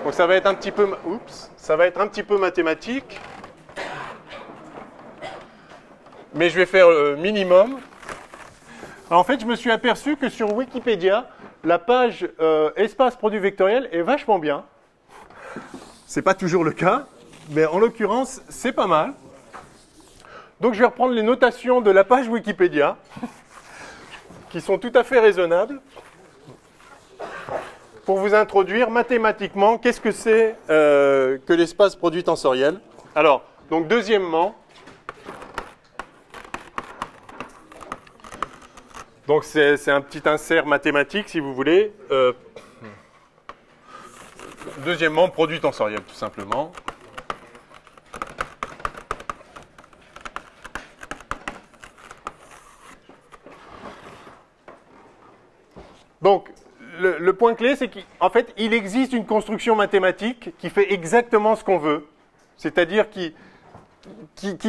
Donc ça va être un petit peu, mathématique, mais je vais faire le minimum. Alors, en fait, je me suis aperçu que sur Wikipédia, la page espace produit vectoriel est vachement bien. C'est pas toujours le cas, mais en l'occurrence, c'est pas mal. Donc je vais reprendre les notations de la page Wikipédia, qui sont tout à fait raisonnables, pour vous introduire mathématiquement qu'est-ce que c'est que l'espace produit tensoriel. Alors, donc deuxièmement, donc c'est un petit insert mathématique si vous voulez. Deuxièmement, produit tensoriel tout simplement. Donc, le point clé, c'est qu'en fait, il existe une construction mathématique qui fait exactement ce qu'on veut, c'est-à-dire qui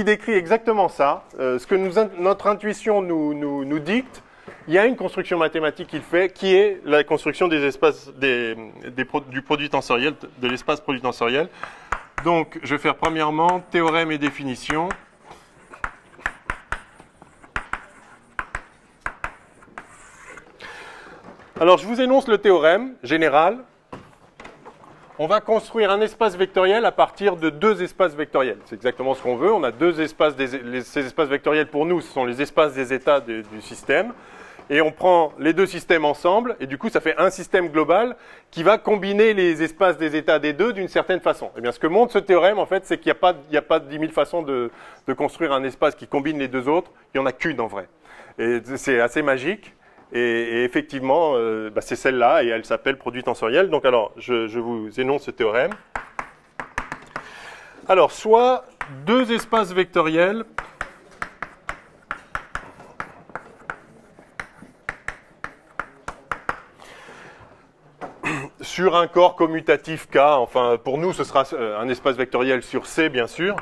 décrit exactement ça, ce que notre intuition nous dicte. Il y a une construction mathématique qu'il fait, qui est la construction des espaces du produit tensoriel, de l'espace produit tensoriel. Donc, je vais faire premièrement théorème et définition. Alors, je vous énonce le théorème général. On va construire un espace vectoriel à partir de deux espaces vectoriels. C'est exactement ce qu'on veut. On a deux espaces. Ces espaces vectoriels, pour nous, ce sont les espaces des états du système. Et on prend les deux systèmes ensemble, et du coup, ça fait un système global qui va combiner les espaces des états des deux d'une certaine façon. Eh bien, ce que montre ce théorème, en fait, c'est qu'il n'y a pas 10 000 façons de construire un espace qui combine les deux autres. Il n'y en a qu'une, en vrai. Et c'est assez magique. Et effectivement, c'est celle-là, et elle s'appelle produit tensoriel. Donc alors, je vous énonce ce théorème. Alors, soit deux espaces vectoriels sur un corps commutatif K, enfin pour nous ce sera un espace vectoriel sur C bien sûr.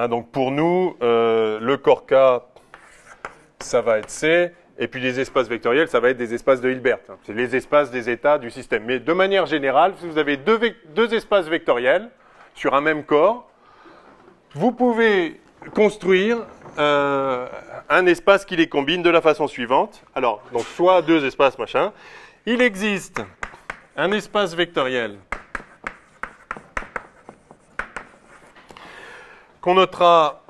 Donc pour nous, le corps K, ça va être C, et puis les espaces vectoriels, ça va être des espaces de Hilbert. C'est les espaces des états du système. Mais de manière générale, si vous avez deux espaces vectoriels sur un même corps, vous pouvez construire un espace qui les combine de la façon suivante. Alors, donc soit deux espaces, machin. Il existe un espace vectoriel qu'on notera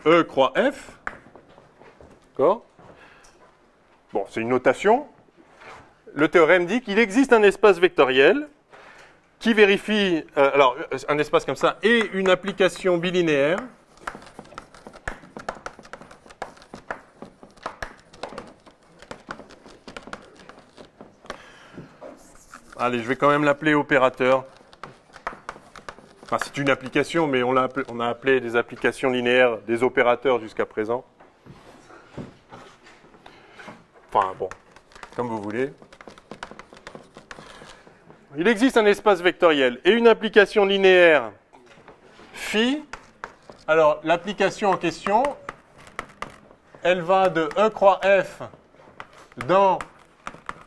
E croix F. D'accord ? Bon, c'est une notation. Le théorème dit qu'il existe un espace vectoriel qui vérifie, alors un espace comme ça, et une application bilinéaire allez, je vais quand même l'appeler opérateur. Enfin, c'est une application, mais on a appelé des applications linéaires des opérateurs jusqu'à présent. Enfin, bon, comme vous voulez. Il existe un espace vectoriel et une application linéaire phi. Alors, l'application en question, elle va de E croix F dans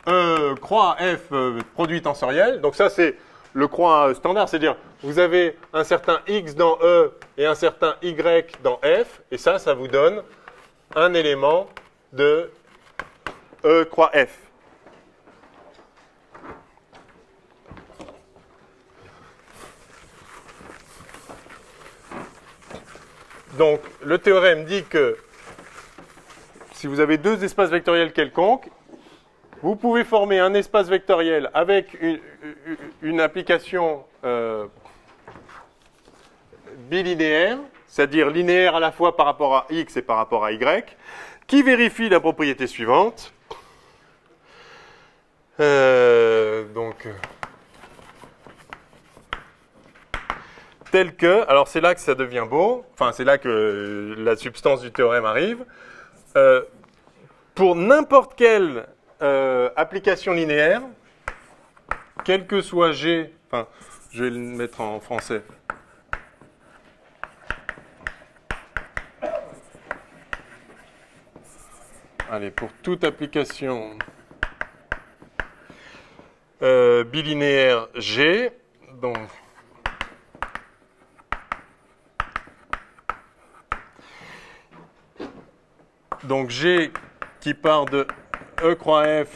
E croix F produit tensoriel. Donc ça, c'est le croix standard, c'est-à-dire vous avez un certain X dans E et un certain Y dans F, et ça vous donne un élément de E croix F. Donc, le théorème dit que si vous avez deux espaces vectoriels quelconques, vous pouvez former un espace vectoriel avec une application bilinéaire, c'est-à-dire linéaire à la fois par rapport à x et par rapport à y, qui vérifie la propriété suivante. Tel que, alors c'est là que ça devient beau, enfin c'est là que la substance du théorème arrive. Pour n'importe quelle application linéaire, quel que soit G, enfin je vais le mettre en français. Allez, pour toute application bilinéaire G, donc G qui part de E croix F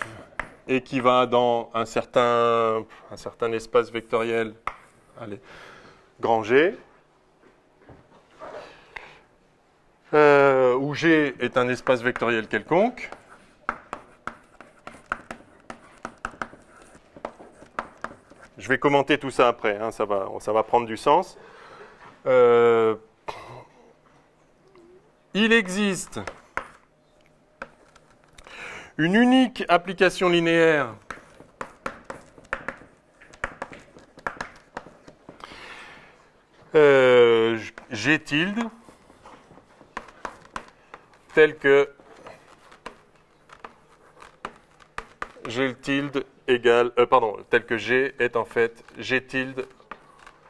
et qui va dans un certain espace vectoriel, allez, grand G, où G est un espace vectoriel quelconque. Je vais commenter tout ça après, hein, ça va prendre du sens. Il existe une unique application linéaire G tilde telle que G tilde égale, tel que G est en fait G tilde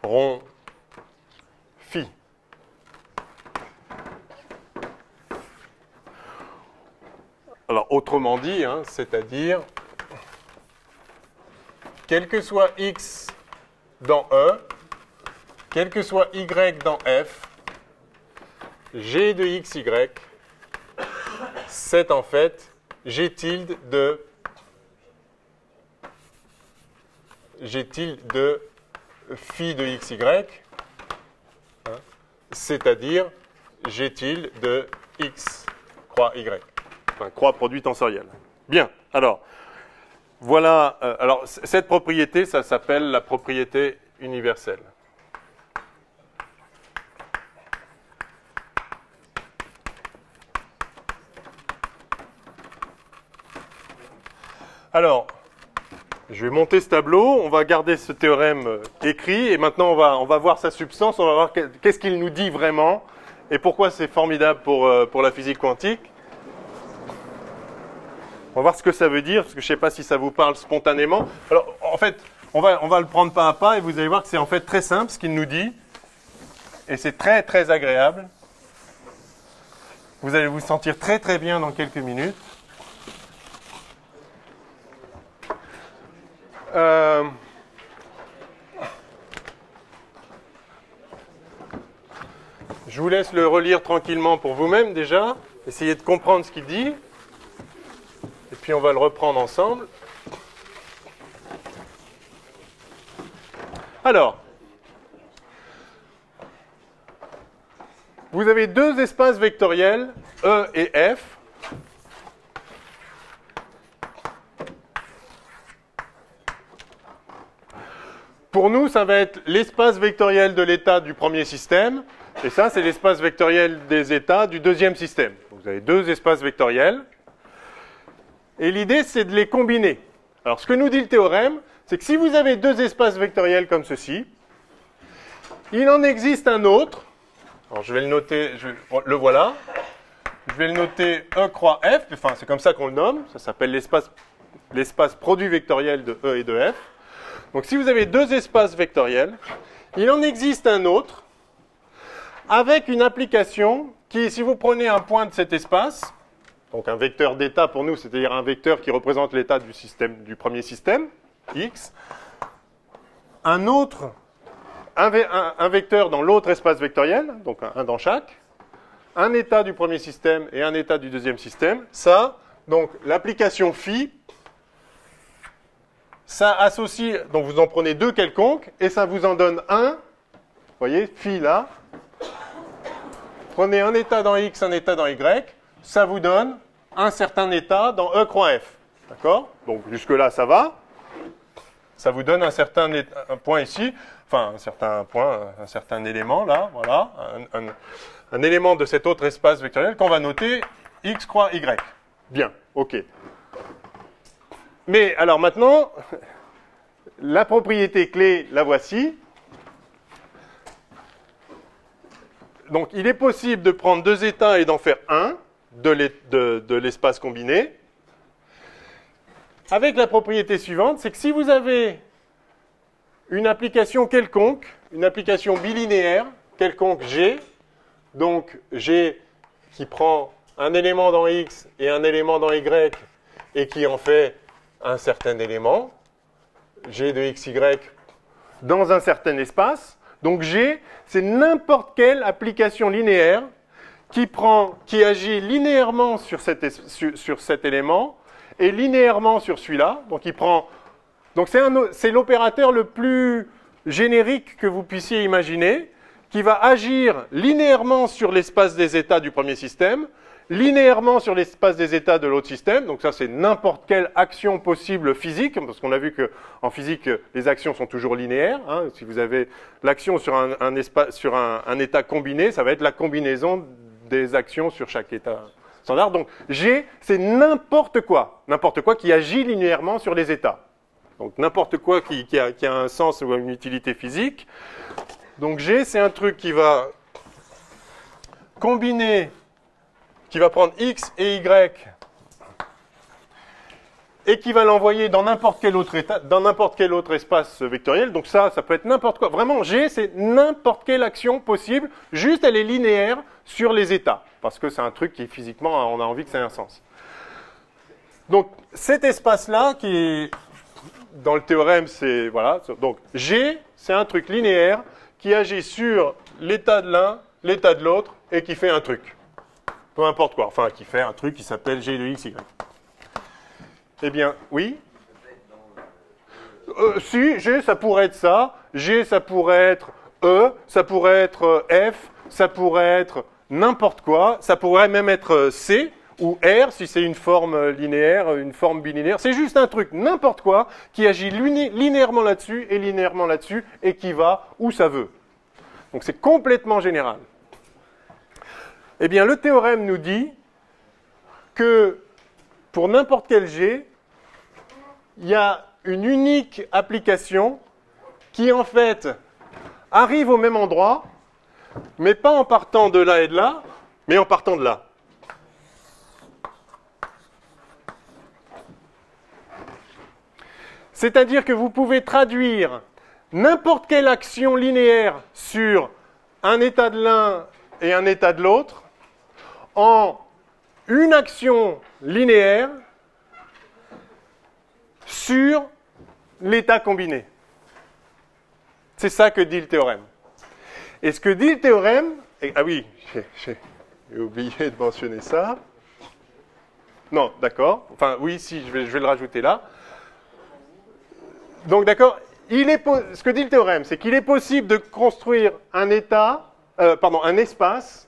rond phi. Alors, autrement dit, hein, c'est-à-dire, quel que soit x dans E, quel que soit y dans F, G de x, y, c'est en fait G tilde de phi de xy, hein, c'est-à-dire G tilde de x croix y. Enfin, croix produit tensoriel. Bien, alors, voilà, alors cette propriété, ça s'appelle la propriété universelle. Alors, je vais monter ce tableau, on va garder ce théorème écrit, et maintenant on va voir sa substance, on va voir qu'est-ce qu'il nous dit vraiment, et pourquoi c'est formidable pour la physique quantique. On va voir ce que ça veut dire, parce que je ne sais pas si ça vous parle spontanément. Alors, en fait, on va le prendre pas à pas, et vous allez voir que c'est en fait très simple ce qu'il nous dit, et c'est très très agréable. Vous allez vous sentir très très bien dans quelques minutes. Je vous laisse le relire tranquillement pour vous-même déjà. Essayez de comprendre ce qu'il dit. Et puis on va le reprendre ensemble. Alors, vous avez deux espaces vectoriels, E et F. Pour nous, ça va être l'espace vectoriel de l'état du premier système, et ça, c'est l'espace vectoriel des états du deuxième système. Donc, vous avez deux espaces vectoriels, et l'idée, c'est de les combiner. Alors, ce que nous dit le théorème, c'est que si vous avez deux espaces vectoriels comme ceci, il en existe un autre. Alors, je vais le noter, le voilà. Je vais le noter E croix F, enfin, c'est comme ça qu'on le nomme, ça s'appelle l'espace produit vectoriel de E et de F. Donc si vous avez deux espaces vectoriels, il en existe un autre avec une application qui, si vous prenez un point de cet espace, donc un vecteur d'état pour nous, c'est-à-dire un vecteur qui représente l'état du premier système, X, un vecteur dans l'autre espace vectoriel, donc un dans chaque, un état du premier système et un état du deuxième système, ça, donc l'application phi, ça associe, donc vous en prenez deux quelconques, et ça vous en donne un, vous voyez, phi là. Prenez un état dans X, un état dans Y, ça vous donne un certain état dans E croix F. D'accord? Donc jusque-là, ça va. Ça vous donne un certain un point ici, enfin un certain point, un certain élément là, voilà, un élément de cet autre espace vectoriel qu'on va noter X croix Y. Bien, ok. Mais alors maintenant, la propriété clé, la voici. Donc il est possible de prendre deux états et d'en faire un de l'espace combiné. Avec la propriété suivante, c'est que si vous avez une application quelconque, une application bilinéaire, quelconque G, donc G qui prend un élément dans X et un élément dans Y et qui en fait un certain élément, G de XY, dans un certain espace. Donc G, c'est n'importe quelle application linéaire qui agit linéairement sur cet élément et linéairement sur celui-là. Donc il prend. Donc c'est l'opérateur le plus générique que vous puissiez imaginer, qui va agir linéairement sur l'espace des états du premier système, linéairement sur l'espace des états de l'autre système. Donc ça, c'est n'importe quelle action possible physique, parce qu'on a vu qu'en physique, les actions sont toujours linéaires. Hein. Si vous avez l'action sur un état combiné, ça va être la combinaison des actions sur chaque état standard. Donc G, c'est n'importe quoi qui agit linéairement sur les états. Donc n'importe quoi qui a un sens ou une utilité physique. Donc G, c'est un truc qui va combiner, qui va prendre X et Y et qui va l'envoyer dans n'importe quel autre état, dans n'importe quel autre espace vectoriel. Donc ça peut être n'importe quoi. Vraiment, G, c'est n'importe quelle action possible, juste elle est linéaire sur les états, parce que c'est un truc qui physiquement, on a envie que ça ait un sens. Donc cet espace-là, qui est dans le théorème, c'est voilà. Donc G, c'est un truc linéaire qui agit sur l'état de l'un, l'état de l'autre, et qui fait un truc. Peu importe quoi. Enfin, qui fait un truc qui s'appelle G de XY. Eh bien, oui. Si, G, ça pourrait être ça. G, ça pourrait être E. Ça pourrait être F. Ça pourrait être n'importe quoi. Ça pourrait même être C ou R, si c'est une forme linéaire, une forme bilinéaire. C'est juste un truc, n'importe quoi, qui agit linéairement là-dessus et linéairement là-dessus et qui va où ça veut. Donc c'est complètement général. Eh bien, le théorème nous dit que pour n'importe quel G, il y a une unique application qui, en fait, arrive au même endroit, mais pas en partant de là et de là, mais en partant de là. C'est-à-dire que vous pouvez traduire n'importe quelle action linéaire sur un état de l'un et un état de l'autre en une action linéaire sur l'état combiné. C'est ça que dit le théorème. Et ce que dit le théorème, ah oui, j'ai oublié de mentionner ça. Non, d'accord. Enfin, oui, si, je vais le rajouter là. Donc, d'accord, ce que dit le théorème, c'est qu'il est possible de construire un un espace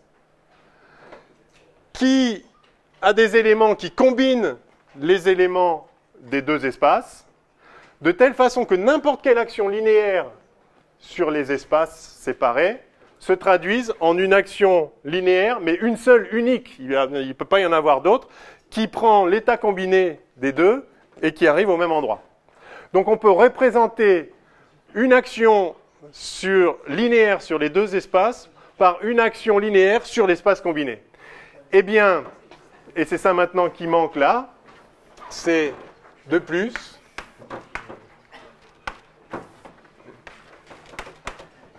qui a des éléments qui combinent les éléments des deux espaces, de telle façon que n'importe quelle action linéaire sur les espaces séparés se traduise en une action linéaire, mais une seule, unique, il ne peut pas y en avoir d'autres, qui prend l'état combiné des deux et qui arrive au même endroit. Donc on peut représenter une action linéaire sur les deux espaces par une action linéaire sur l'espace combiné. Eh bien, et c'est ça maintenant qui manque là, c'est de plus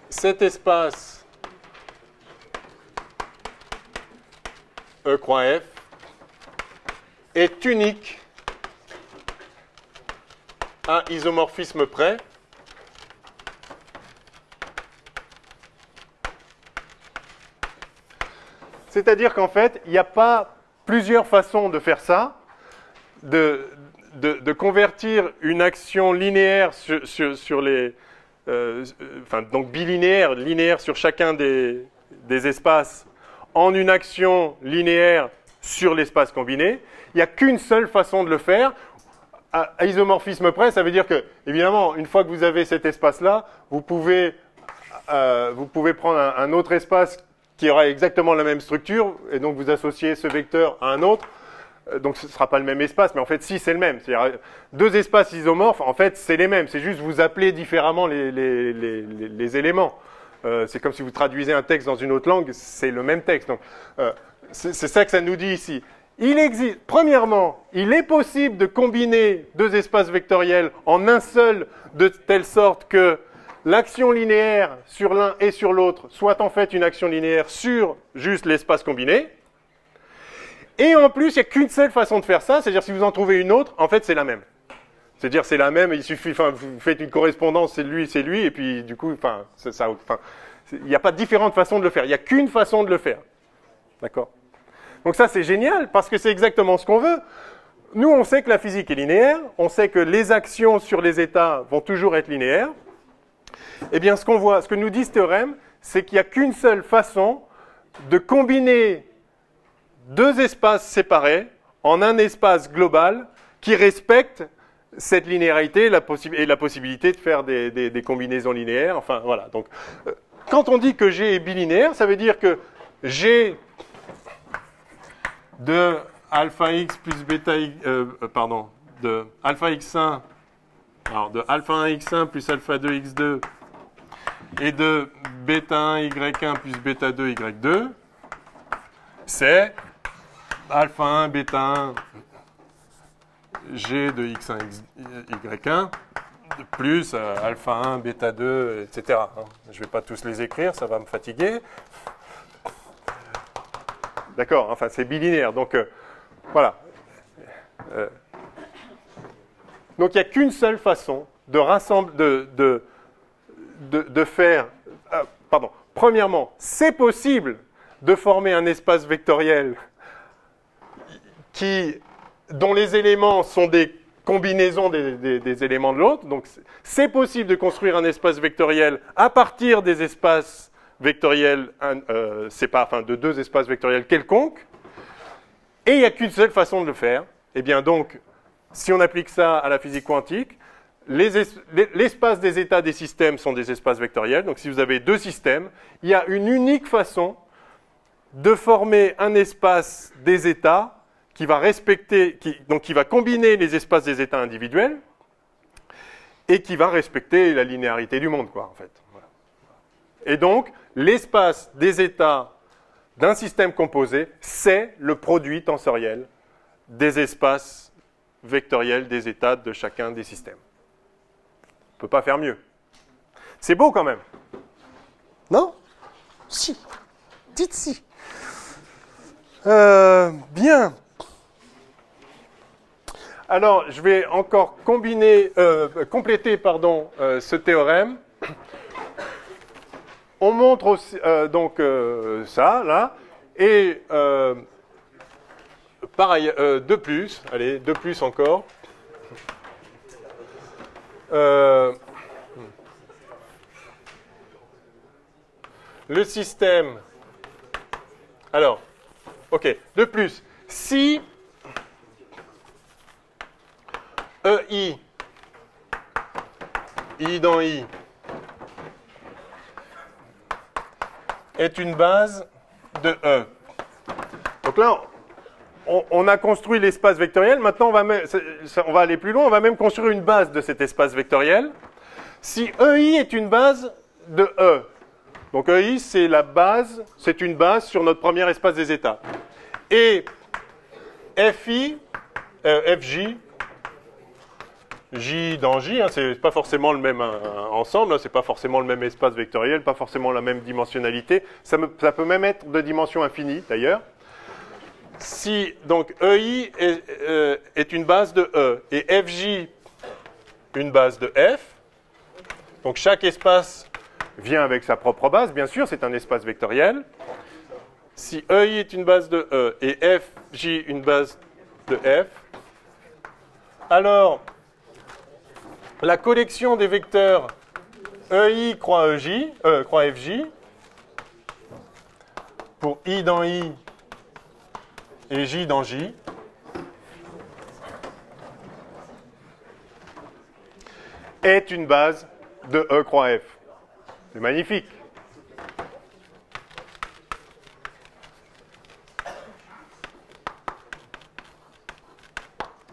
cet espace E croix F est unique à isomorphisme près c'est-à-dire qu'en fait, il n'y a pas plusieurs façons de faire ça, de convertir une action linéaire sur les... donc bilinéaire, linéaire sur chacun des espaces, en une action linéaire sur l'espace combiné. Il n'y a qu'une seule façon de le faire. À isomorphisme près, ça veut dire que, évidemment, une fois que vous avez cet espace-là, vous pouvez prendre un autre espace qui aura exactement la même structure, et donc vous associez ce vecteur à un autre. Donc ce ne sera pas le même espace, mais en fait, si, c'est le même. C'est-à-dire, deux espaces isomorphes, en fait, c'est les mêmes. C'est juste vous appelez différemment les éléments. C'est comme si vous traduisez un texte dans une autre langue, c'est le même texte. Donc, c'est ça que ça nous dit ici. Premièrement, il est possible de combiner deux espaces vectoriels en un seul, de telle sorte que l'action linéaire sur l'un et sur l'autre soit en fait une action linéaire sur juste l'espace combiné. Et en plus, il n'y a qu'une seule façon de faire ça, c'est-à-dire si vous en trouvez une autre, en fait c'est la même. C'est-à-dire c'est la même, il suffit, vous faites une correspondance, c'est lui, et puis du coup, il n'y a pas différentes façons de le faire, il n'y a qu'une façon de le faire. D'accord ? Donc ça c'est génial, parce que c'est exactement ce qu'on veut. Nous on sait que la physique est linéaire, on sait que les actions sur les états vont toujours être linéaires. Eh bien ce que nous dit ce théorème, c'est qu'il n'y a qu'une seule façon de combiner deux espaces séparés en un espace global qui respecte cette linéarité et la possibilité de faire des combinaisons linéaires. Enfin, voilà. Donc, quand on dit que G est bilinéaire, ça veut dire que G de alpha x plus bêta x, de alpha x1, alors de alpha 1 x1 plus alpha 2 x2 et de bêta 1 y1 plus bêta 2 y2, c'est alpha 1, bêta 1, G de x1, y1, plus alpha 1, bêta 2, etc. Je ne vais pas tous les écrire, ça va me fatiguer. D'accord, enfin c'est bilinéaire, donc voilà. Donc il n'y a qu'une seule façon de rassembler, de faire... premièrement, c'est possible de former un espace vectoriel dont les éléments sont des combinaisons des éléments de l'autre. Donc c'est possible de construire un espace vectoriel à partir des espaces vectoriels, de deux espaces vectoriels quelconques. Et il n'y a qu'une seule façon de le faire. Eh bien donc, si on applique ça à la physique quantique, l'espace des états des systèmes sont des espaces vectoriels. Donc si vous avez deux systèmes, il y a une unique façon de former un espace des états qui va qui va combiner les espaces des états individuels et qui va respecter la linéarité du monde, quoi, en fait. Voilà. Et donc, l'espace des états d'un système composé, c'est le produit tensoriel des espaces vectoriels des états de chacun des systèmes. On ne peut pas faire mieux. C'est beau quand même. Non ? Si. Dites si. Bien. Alors, je vais encore compléter ce théorème. on montre aussi, donc ça, là, et pareil, de plus, allez, de plus encore. Le système, alors, ok, de plus, si EI, I dans I, est une base de E. Donc là, on a construit l'espace vectoriel. Maintenant, on va aller plus loin. On va même construire une base de cet espace vectoriel. Si EI est une base de E, donc EI, c'est la base, c'est une base sur notre premier espace des états. Et FJ, J dans J, hein, c'est pas forcément le même ensemble, hein, c'est pas forcément le même espace vectoriel, pas forcément la même dimensionnalité. Ça peut même être de dimension infinie, d'ailleurs. Si donc EI est une base de E et FJ une base de F, donc chaque espace vient avec sa propre base, bien sûr, c'est un espace vectoriel. Si EI est une base de E et FJ une base de F, alors la collection des vecteurs EI croix FJ pour I dans I et J dans J est une base de E croix F. C'est magnifique.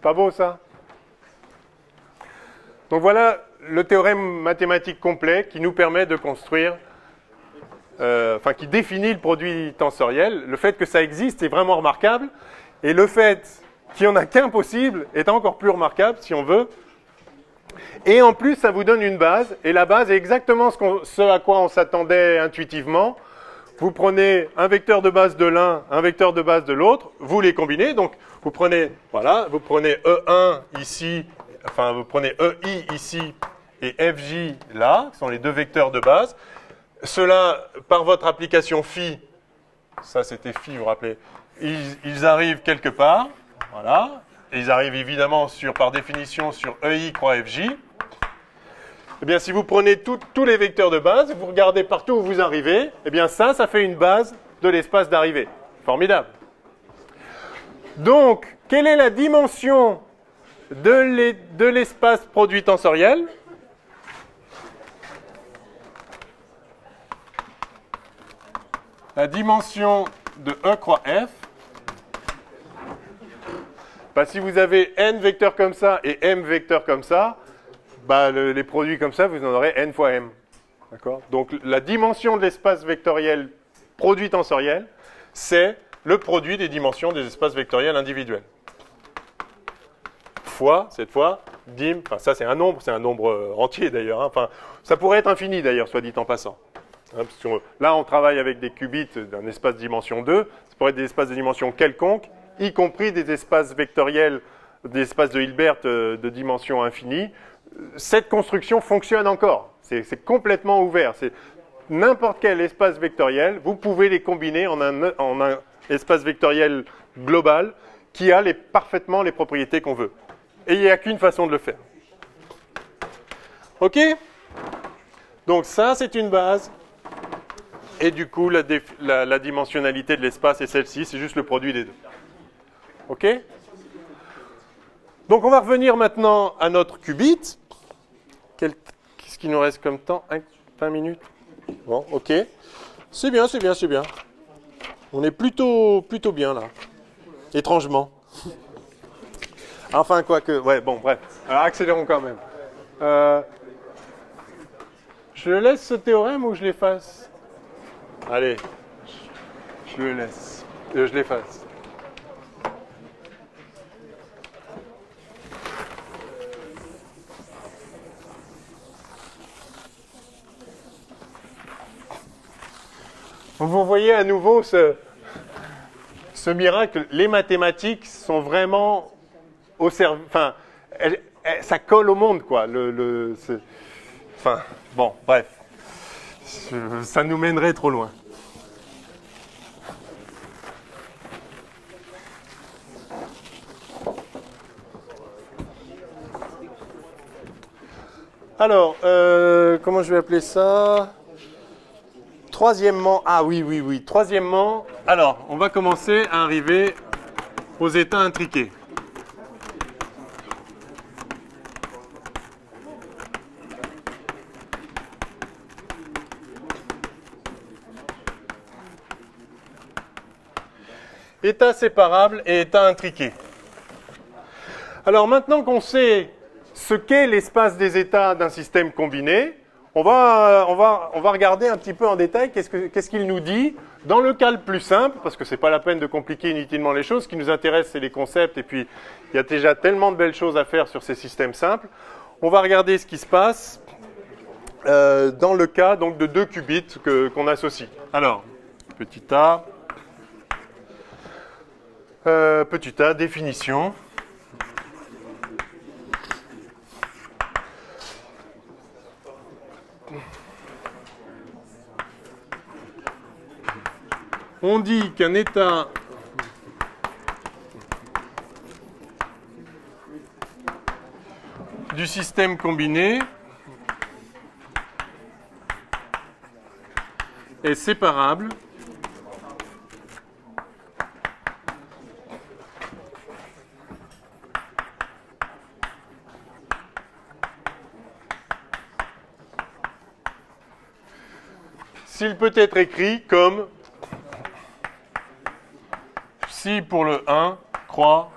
Pas beau ça? Donc voilà le théorème mathématique complet qui nous permet de construire, qui définit le produit tensoriel. Le fait que ça existe est vraiment remarquable, et le fait qu'il n'y en a qu'un possible est encore plus remarquable si on veut. Et en plus, ça vous donne une base, et la base est exactement ce à quoi on s'attendait intuitivement. Vous prenez un vecteur de base de l'un, un vecteur de base de l'autre, vous les combinez, donc vous prenez E1 ici, enfin vous prenez EI ici et FJ là, qui sont les deux vecteurs de base. Ceux-là, par votre application phi, ça c'était phi, vous vous rappelez, ils arrivent quelque part, voilà. Et ils arrivent évidemment par définition sur EI croix FJ. Eh bien, si vous prenez tous les vecteurs de base, vous regardez partout où vous arrivez, eh bien ça fait une base de l'espace d'arrivée. Formidable. Donc, quelle est la dimension de l'espace produit tensoriel? La dimension de E croix F. Si vous avez n vecteurs comme ça et m vecteurs comme ça, les produits comme ça, vous en aurez n fois m. D'accord? Donc la dimension de l'espace vectoriel produit tensoriel, c'est le produit des dimensions des espaces vectoriels individuels. Fois, cette fois, dim, ça c'est un nombre entier d'ailleurs. Hein, ça pourrait être infini d'ailleurs, soit dit en passant. Hein, là, on travaille avec des qubits d'un espace de dimension 2, ça pourrait être des espaces de dimension quelconque, y compris des espaces vectoriels, des espaces de Hilbert de dimension infinie. Cette construction fonctionne encore. C'est complètement ouvert. C'est n'importe quel espace vectoriel, vous pouvez les combiner en un espace vectoriel global qui a parfaitement les propriétés qu'on veut. Et il n'y a qu'une façon de le faire. OK? Donc ça, c'est une base. Et du coup, la dimensionnalité de l'espace est celle-ci, c'est juste le produit des deux. OK? Donc on va revenir maintenant à notre qubit. Qu'est-ce qu'il nous reste comme temps? 20 minutes? Bon, OK. C'est bien, c'est bien, c'est bien. On est plutôt bien là. Étrangement. Enfin, quoique... Ouais, bon, bref. Alors, accélérons quand même. Je laisse ce théorème ou je l'efface? Allez. Je le laisse. Je l'efface. Vous voyez à nouveau ce miracle. Les mathématiques sont vraiment au service. Enfin, ça colle au monde, quoi. Bon, bref. Ça nous mènerait trop loin. Alors, comment je vais appeler ça? Troisièmement, ah oui. Troisièmement, alors, on va commencer à arriver aux états intriqués. État séparable et état intriqué. Alors maintenant qu'on sait ce qu'est l'espace des états d'un système combiné, on va regarder un petit peu en détail qu'est-ce qu'il nous dit dans le cas le plus simple, parce que ce n'est pas la peine de compliquer inutilement les choses. Ce qui nous intéresse, c'est les concepts, et puis il y a déjà tellement de belles choses à faire sur ces systèmes simples. On va regarder ce qui se passe dans le cas donc, de 2 qubits qu'on associe. Alors, petit a, définition. On dit qu'un état du système combiné est séparable s'il peut être écrit comme si pour le 1 croix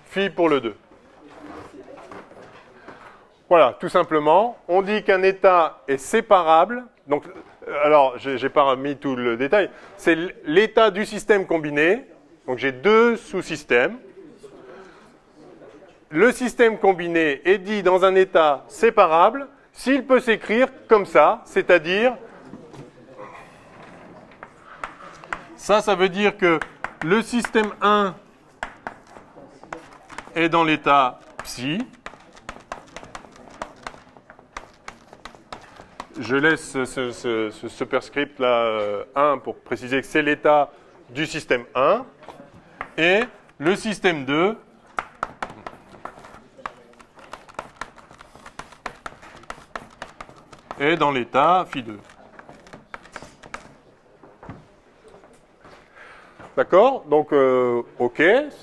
phi pour le 2. Voilà, tout simplement, on dit qu'un état est séparable. Donc, alors, je n'ai pas mis tout le détail. C'est l'état du système combiné. Donc, j'ai 2 sous-systèmes. Le système combiné est dit dans un état séparable s'il peut s'écrire comme ça, c'est-à-dire ça veut dire que le système 1 est dans l'état psi. Je laisse ce superscript là 1 pour préciser que c'est l'état du système 1. Et le système 2 est dans l'état phi 2. D'accord? Donc, OK,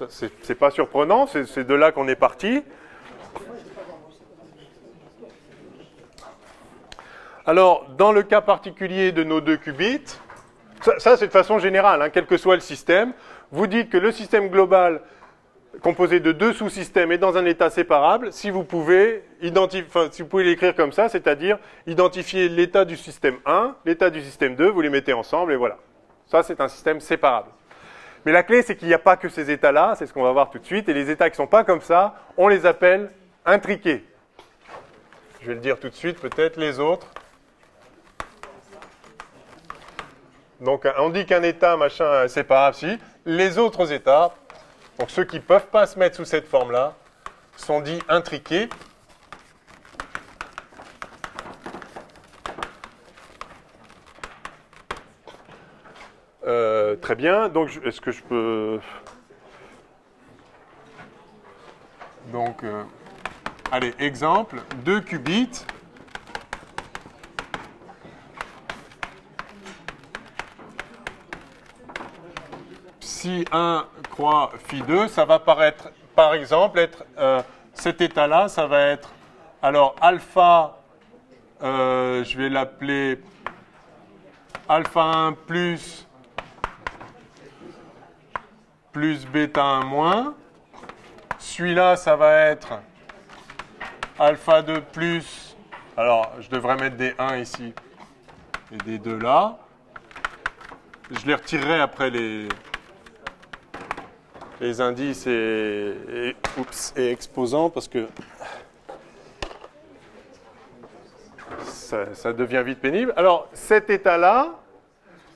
c'est pas surprenant, c'est de là qu'on est parti. Alors, dans le cas particulier de nos 2 qubits, ça c'est de façon générale, hein, quel que soit le système, vous dites que le système global composé de 2 sous-systèmes est dans un état séparable si vous pouvez l'écrire comme ça, c'est-à-dire identifier l'état du système 1, l'état du système 2, vous les mettez ensemble et voilà. Ça, c'est un système séparable. Mais la clé, c'est qu'il n'y a pas que ces états-là, c'est ce qu'on va voir tout de suite, et les états qui ne sont pas comme ça, on les appelle intriqués. Je vais le dire tout de suite, peut-être les autres. Donc, on dit qu'un état, machin, est séparable, si. Les autres états, donc ceux qui ne peuvent pas se mettre sous cette forme-là, sont dits intriqués. Très bien, donc est-ce que je peux... Donc, allez, exemple, 2 qubits. Si 1 croix phi 2, ça va paraître, par exemple, être cet état-là, ça va être, alors alpha, je vais l'appeler alpha 1 plus bêta 1 moins. Celui-là, ça va être alpha 2 plus, alors je devrais mettre des 1 ici et des 2 là. Je les retirerai après les indices et exposants parce que ça devient vite pénible. Alors, cet état-là,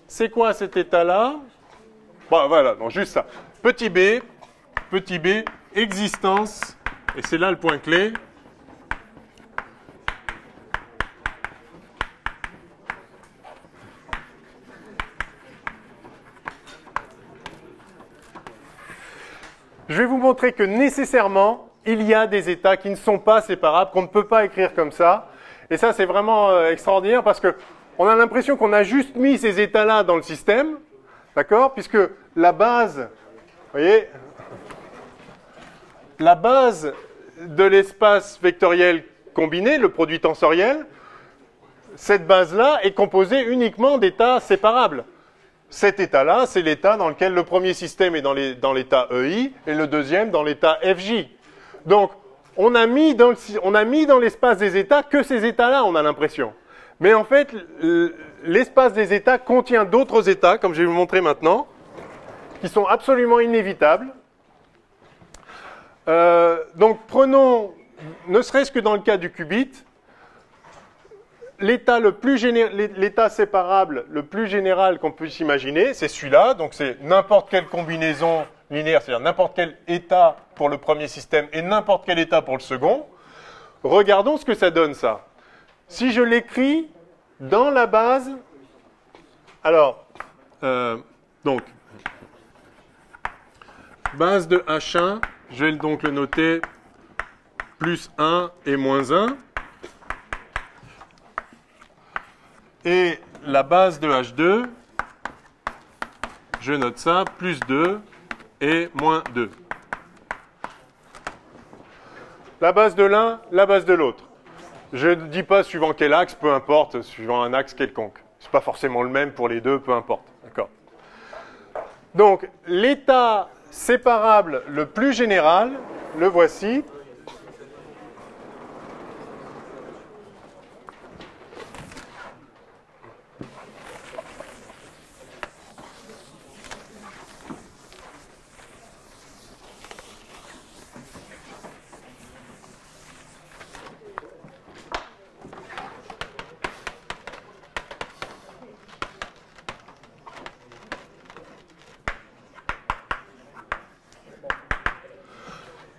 c'est quoi cet état-là? Bon, voilà, donc juste ça. Petit b, existence, et c'est là le point clé, je vais vous montrer que nécessairement, il y a des états qui ne sont pas séparables, qu'on ne peut pas écrire comme ça. Et ça, c'est vraiment extraordinaire parce que on a l'impression qu'on a juste mis ces états-là dans le système, d'accord? Puisque la base, vous voyez, la base de l'espace vectoriel combiné, le produit tensoriel, cette base-là est composée uniquement d'états séparables. Cet état-là, c'est l'état dans lequel le premier système est dans l'état EI et le deuxième dans l'état FJ. Donc, on a mis dans l'espace des états que ces états-là, on a l'impression. Mais en fait, l'espace des états contient d'autres états, comme je vais vous montrer maintenant, qui sont absolument inévitables. Donc, prenons, ne serait-ce que dans le cas du qubit, l'état séparable le plus général qu'on puisse imaginer, c'est celui-là. Donc, c'est n'importe quelle combinaison linéaire, c'est-à-dire n'importe quel état pour le premier système et n'importe quel état pour le second. Regardons ce que ça donne, ça. Si je l'écris dans la base, alors, donc, base de H1, je vais donc le noter plus 1 et moins 1. Et la base de H2, je note ça, plus 2 et moins 2. La base de l'un, la base de l'autre. Je ne dis pas suivant quel axe, peu importe, suivant un axe quelconque. Ce n'est pas forcément le même pour les deux, peu importe. D'accord. Donc, l'état séparable le plus général, le voici.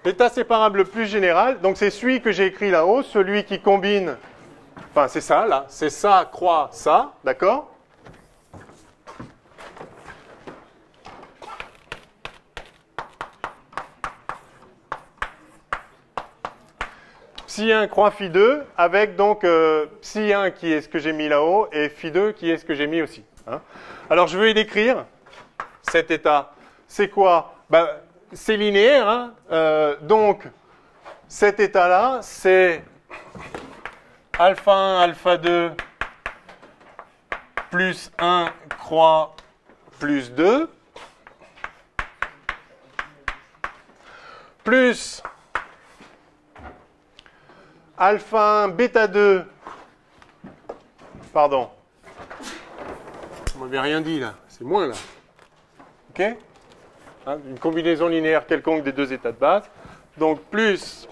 L'état séparable le plus général, donc c'est celui que j'ai écrit là-haut, celui qui combine, enfin c'est ça là, c'est ça croix ça, d'accord? Psi1 croix Phi2 avec donc Psi1 qui est ce que j'ai mis là-haut et Phi2 qui est ce que j'ai mis aussi. Hein. Alors je vais l'écrire, cet état. C'est quoi? Ben, c'est linéaire, hein. Donc cet état-là, c'est alpha 1, alpha 2 plus 1 croix plus 2 plus alpha 1, bêta 2, pardon, on m'avait rien dit là, c'est moins là, ok? Hein, une combinaison linéaire quelconque des deux états de base, donc plus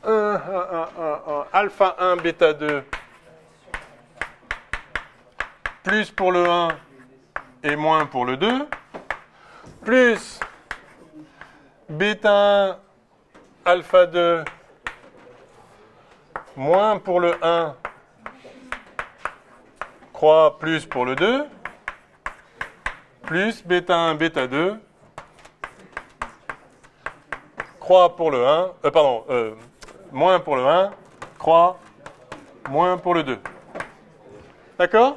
1, alpha 1, bêta 2, plus pour le 1 et moins pour le 2, plus bêta 1, alpha 2, moins pour le 1, croix plus pour le 2, plus bêta 1, bêta 2, croix pour le 1, moins pour le 1, croix, moins pour le 2. D'accord?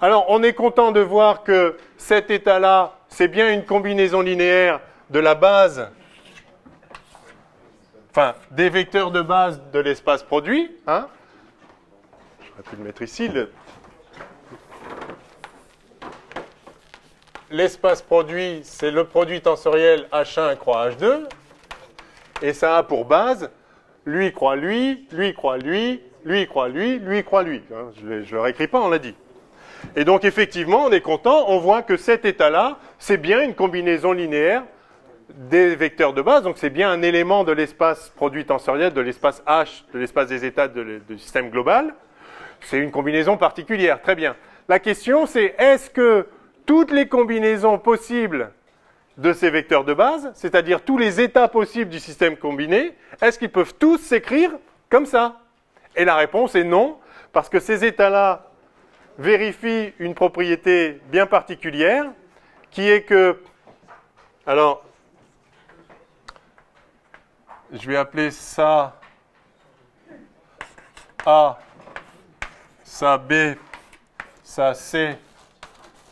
Alors, on est content de voir que cet état-là, c'est bien une combinaison linéaire de la base, enfin, des vecteurs de base de l'espace produit. Hein? J'aurais pu le mettre ici. L'espace produit, c'est le produit tensoriel H1 croix H2. Et ça a pour base, lui croix lui, lui croix lui, lui croix lui, lui croix lui. Je ne le réécris pas, on l'a dit. Et donc, effectivement, on est content, on voit que cet état-là, c'est bien une combinaison linéaire des vecteurs de base. Donc, c'est bien un élément de l'espace produit tensoriel, de l'espace H, de l'espace des états du système global. C'est une combinaison particulière. Très bien. La question, c'est est-ce que toutes les combinaisons possibles de ces vecteurs de base, c'est-à-dire tous les états possibles du système combiné, est-ce qu'ils peuvent tous s'écrire comme ça? Et la réponse est non, parce que ces états-là vérifient une propriété bien particulière, qui est que, alors, je vais appeler ça A, ça B, ça C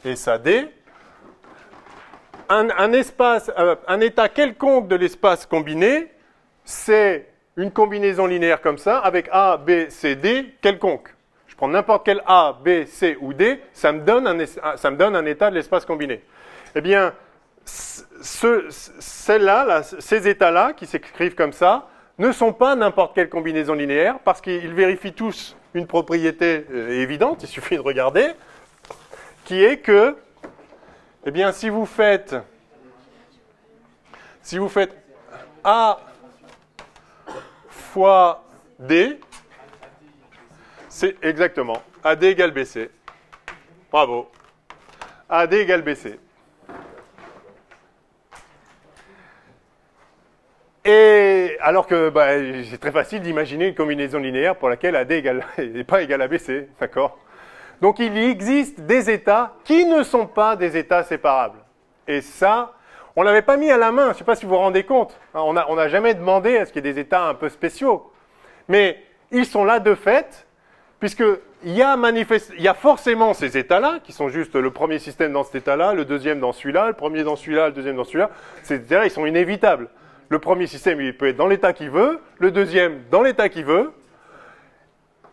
et ça D. Un état quelconque de l'espace combiné, c'est une combinaison linéaire comme ça, avec A, B, C, D, quelconque. Je prends n'importe quel A, B, C ou D, ça me donne un état de l'espace combiné. Eh bien, celles-là, ces états-là, qui s'écrivent comme ça, ne sont pas n'importe quelle combinaison linéaire, parce qu'ils vérifient tous une propriété évidente, il suffit de regarder, qui est que, eh bien, si vous faites A fois D, c'est exactement AD égale BC. Bravo. AD égale BC. Et alors que c'est très facile d'imaginer une combinaison linéaire pour laquelle AD n'est pas égal à BC, d'accord? Donc il existe des états qui ne sont pas des états séparables. Et ça, on ne l'avait pas mis à la main, je ne sais pas si vous vous rendez compte. On n'a jamais demandé à ce qu'il y ait des états un peu spéciaux. Mais ils sont là de fait, puisqu'il y a forcément ces états-là, qui sont juste le premier système dans cet état-là, le deuxième dans celui-là, le premier dans celui-là, le deuxième dans celui-là. Ces états-là, ils sont inévitables. Le premier système, il peut être dans l'état qu'il veut, le deuxième dans l'état qu'il veut.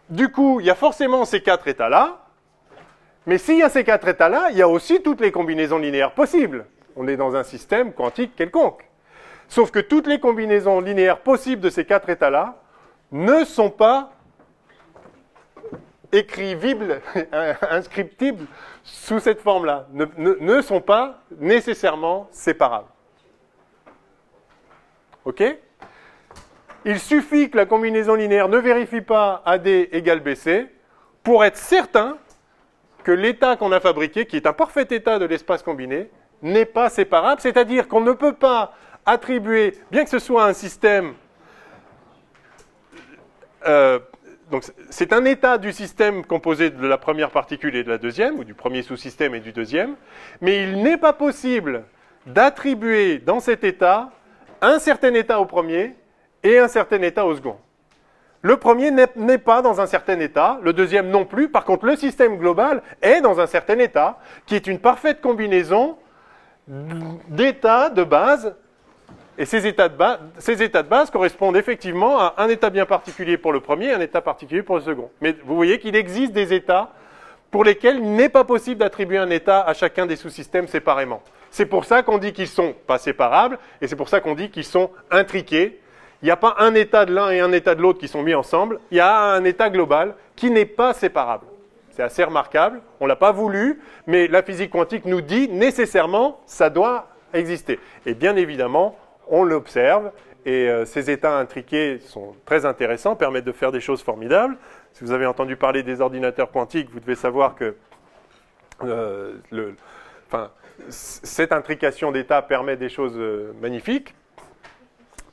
Du coup, il y a forcément ces quatre états-là. Mais s'il y a ces quatre états-là, il y a aussi toutes les combinaisons linéaires possibles. On est dans un système quantique quelconque. Sauf que toutes les combinaisons linéaires possibles de ces quatre états-là ne sont pas écrivibles, inscriptibles sous cette forme-là, ne sont pas nécessairement séparables. OK? Il suffit que la combinaison linéaire ne vérifie pas AD égale BC pour être certain que l'état qu'on a fabriqué, qui est un parfait état de l'espace combiné, n'est pas séparable, c'est-à-dire qu'on ne peut pas attribuer, bien que ce soit un système, donc c'est un état du système composé de la première particule et de la deuxième, ou du premier sous-système et du deuxième, mais il n'est pas possible d'attribuer dans cet état un certain état au premier et un certain état au second. Le premier n'est pas dans un certain état, le deuxième non plus. Par contre, le système global est dans un certain état, qui est une parfaite combinaison d'états de base. Et ces états de base correspondent effectivement à un état bien particulier pour le premier et un état particulier pour le second. Mais vous voyez qu'il existe des états pour lesquels il n'est pas possible d'attribuer un état à chacun des sous-systèmes séparément. C'est pour ça qu'on dit qu'ils ne sont pas séparables, et c'est pour ça qu'on dit qu'ils sont intriqués. Il n'y a pas un état de l'un et un état de l'autre qui sont mis ensemble, il y a un état global qui n'est pas séparable. C'est assez remarquable, on ne l'a pas voulu, mais la physique quantique nous dit nécessairement ça doit exister. Et bien évidemment, on l'observe, et ces états intriqués sont très intéressants, permettent de faire des choses formidables. Si vous avez entendu parler des ordinateurs quantiques, vous devez savoir que cette intrication d'états permet des choses magnifiques.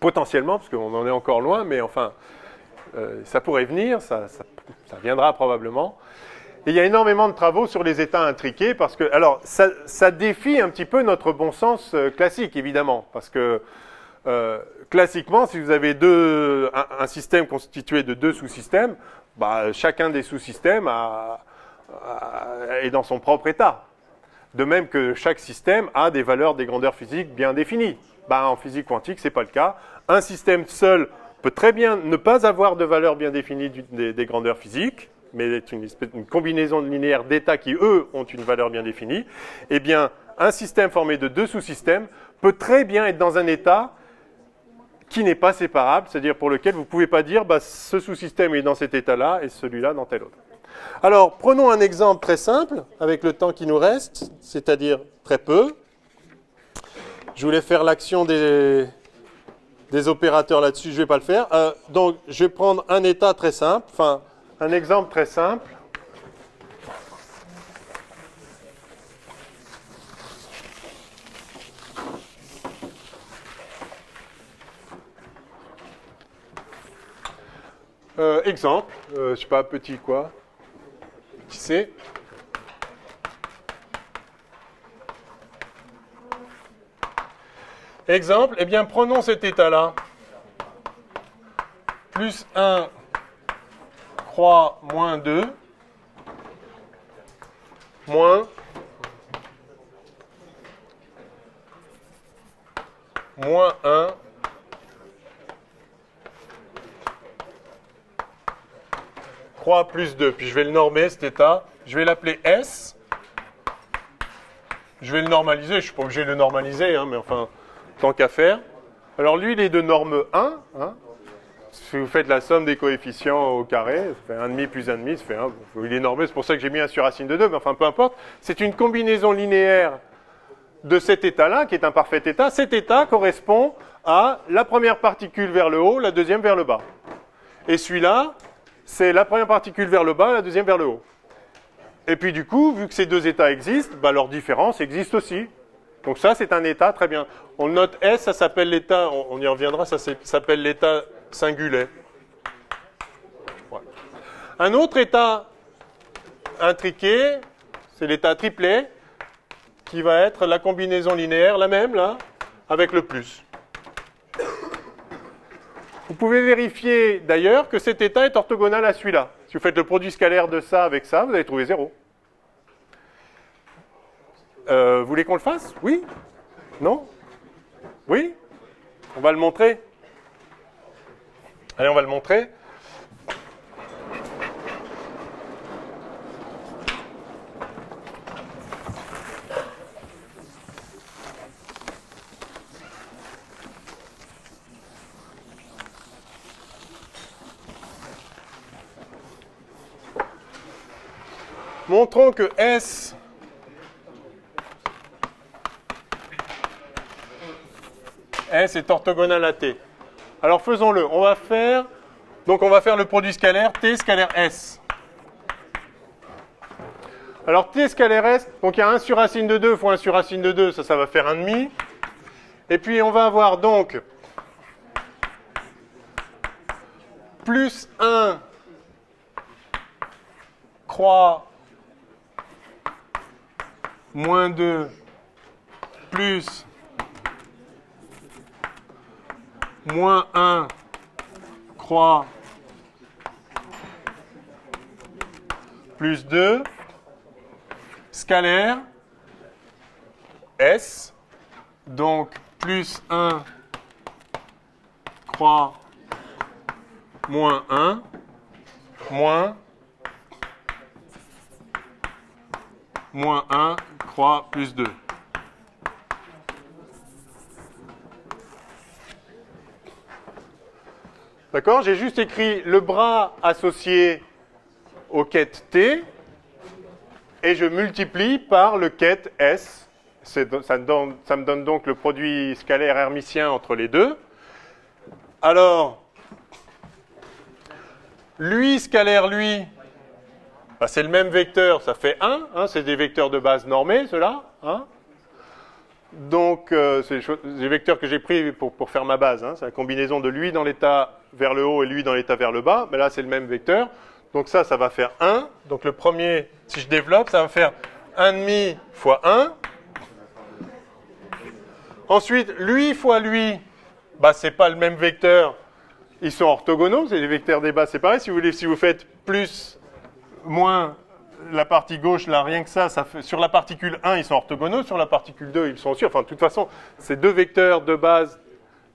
Potentiellement, parce qu'on en est encore loin, mais enfin, ça pourrait venir, ça viendra probablement. Et il y a énormément de travaux sur les états intriqués, parce que, alors, ça défie un petit peu notre bon sens classique, évidemment, parce que, classiquement, si vous avez un système constitué de deux sous-systèmes, chacun des sous-systèmes est dans son propre état. De même que chaque système a des valeurs des grandeurs physiques bien définies. En physique quantique, ce n'est pas le cas. Un système seul peut très bien ne pas avoir de valeur bien définie des grandeurs physiques, mais est une combinaison linéaire d'états qui, eux, ont une valeur bien définie. Eh bien, un système formé de deux sous-systèmes peut très bien être dans un état qui n'est pas séparable, c'est-à-dire pour lequel vous ne pouvez pas dire ce sous-système est dans cet état-là et celui-là dans tel autre. Alors, prenons un exemple très simple, avec le temps qui nous reste, c'est-à-dire très peu. Je voulais faire l'action des opérateurs là-dessus, je ne vais pas le faire. Donc, je vais prendre un état très simple, enfin, un exemple très simple. Exemple, je ne sais pas, petit quoi, petit c. Exemple, eh bien, prenons cet état-là. Plus 1 croix moins 2 moins moins 1 croix plus 2. Puis je vais le normer, cet état. Je vais l'appeler S. Je vais le normaliser. Je ne suis pas obligé de le normaliser, hein, mais enfin, tant qu'à faire. Alors lui, il est de norme 1. Hein. Si vous faites la somme des coefficients au carré, ça fait 1,5 plus 1,5, ça fait 1. Il est normé, c'est pour ça que j'ai mis 1 sur racine de 2, mais enfin, peu importe. C'est une combinaison linéaire de cet état-là, qui est un parfait état. Cet état correspond à la première particule vers le haut, la deuxième vers le bas. Et celui-là, c'est la première particule vers le bas, la deuxième vers le haut. Et puis du coup, vu que ces deux états existent, bah, leur différence existe aussi. Donc ça, c'est un état très bien. On le note S, ça s'appelle l'état, on y reviendra, ça s'appelle l'état singulet. Voilà. Un autre état intriqué, c'est l'état triplet, qui va être la combinaison linéaire, la même, là, avec le plus. Vous pouvez vérifier d'ailleurs que cet état est orthogonal à celui-là. Si vous faites le produit scalaire de ça avec ça, vous allez trouver 0. Vous voulez qu'on le fasse? Oui? Non? Oui? On va le montrer. Allez, on va le montrer. Montrons que S est orthogonal à T. Alors faisons-le. On va faire le produit scalaire T scalaire S. Alors T scalaire S, donc il y a 1 sur racine de 2 fois 1 sur racine de 2, ça va faire 1,5. Et puis on va avoir donc plus 1 croix moins 2 plus moins 1 croix plus 2 scalaire S, donc plus 1 croix moins 1 moins 1 croix plus 2. D'accord? J'ai juste écrit le bras associé au ket T et je multiplie par le ket S. Ça me donne donc le produit scalaire hermitien entre les deux. Alors, lui scalaire lui, bah, c'est le même vecteur, ça fait 1. Hein, c'est des vecteurs de base normés, ceux-là. Hein. Donc, c'est des vecteurs que j'ai pris pour faire ma base. Hein. C'est la combinaison de lui dans l'état vers le haut et lui dans l'état vers le bas. Mais là, c'est le même vecteur. Donc ça va faire 1. Donc le premier, si je développe, ça va faire 1,5 fois 1. Ensuite, lui fois lui, bah, ce n'est pas le même vecteur. Ils sont orthogonaux, c'est les vecteurs des bases, c'est pareil. Si vous faites plus, moins la partie gauche, là, rien que ça fait, sur la particule 1, ils sont orthogonaux. Sur la particule 2, ils sont aussi. Enfin, de toute façon, c'est deux vecteurs de base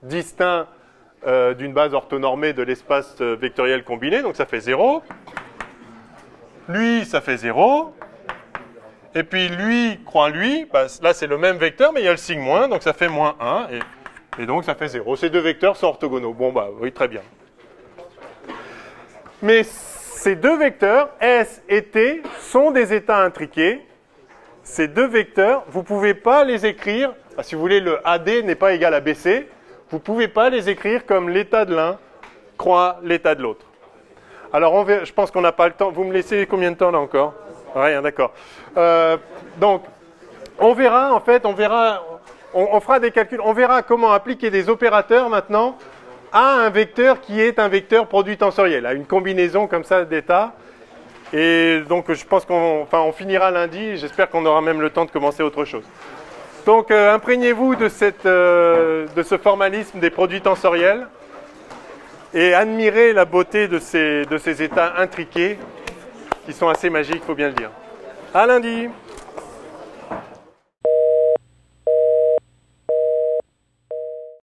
distincts d'une base orthonormée de l'espace vectoriel combiné. Donc ça fait 0. Lui, ça fait 0. Et puis lui, croix lui, bah, là c'est le même vecteur, mais il y a le signe moins, donc ça fait moins 1. Et donc ça fait 0. Ces deux vecteurs sont orthogonaux. Bon, bah oui, très bien. Mais ces deux vecteurs, S et T, sont des états intriqués. Ces deux vecteurs, vous ne pouvez pas les écrire, si vous voulez, le AD n'est pas égal à BC, vous ne pouvez pas les écrire comme l'état de l'un croix l'état de l'autre. Alors, je pense qu'on n'a pas le temps. Vous me laissez combien de temps là encore? Rien, d'accord. Donc, on verra, en fait, on fera des calculs, on verra comment appliquer des opérateurs maintenant à un vecteur qui est un vecteur produit tensoriel, à une combinaison comme ça d'états. Et donc, je pense qu'on finira lundi. J'espère qu'on aura même le temps de commencer autre chose. Donc, imprégnez-vous de ce formalisme des produits tensoriels et admirez la beauté de ces états intriqués qui sont assez magiques, il faut bien le dire. À lundi!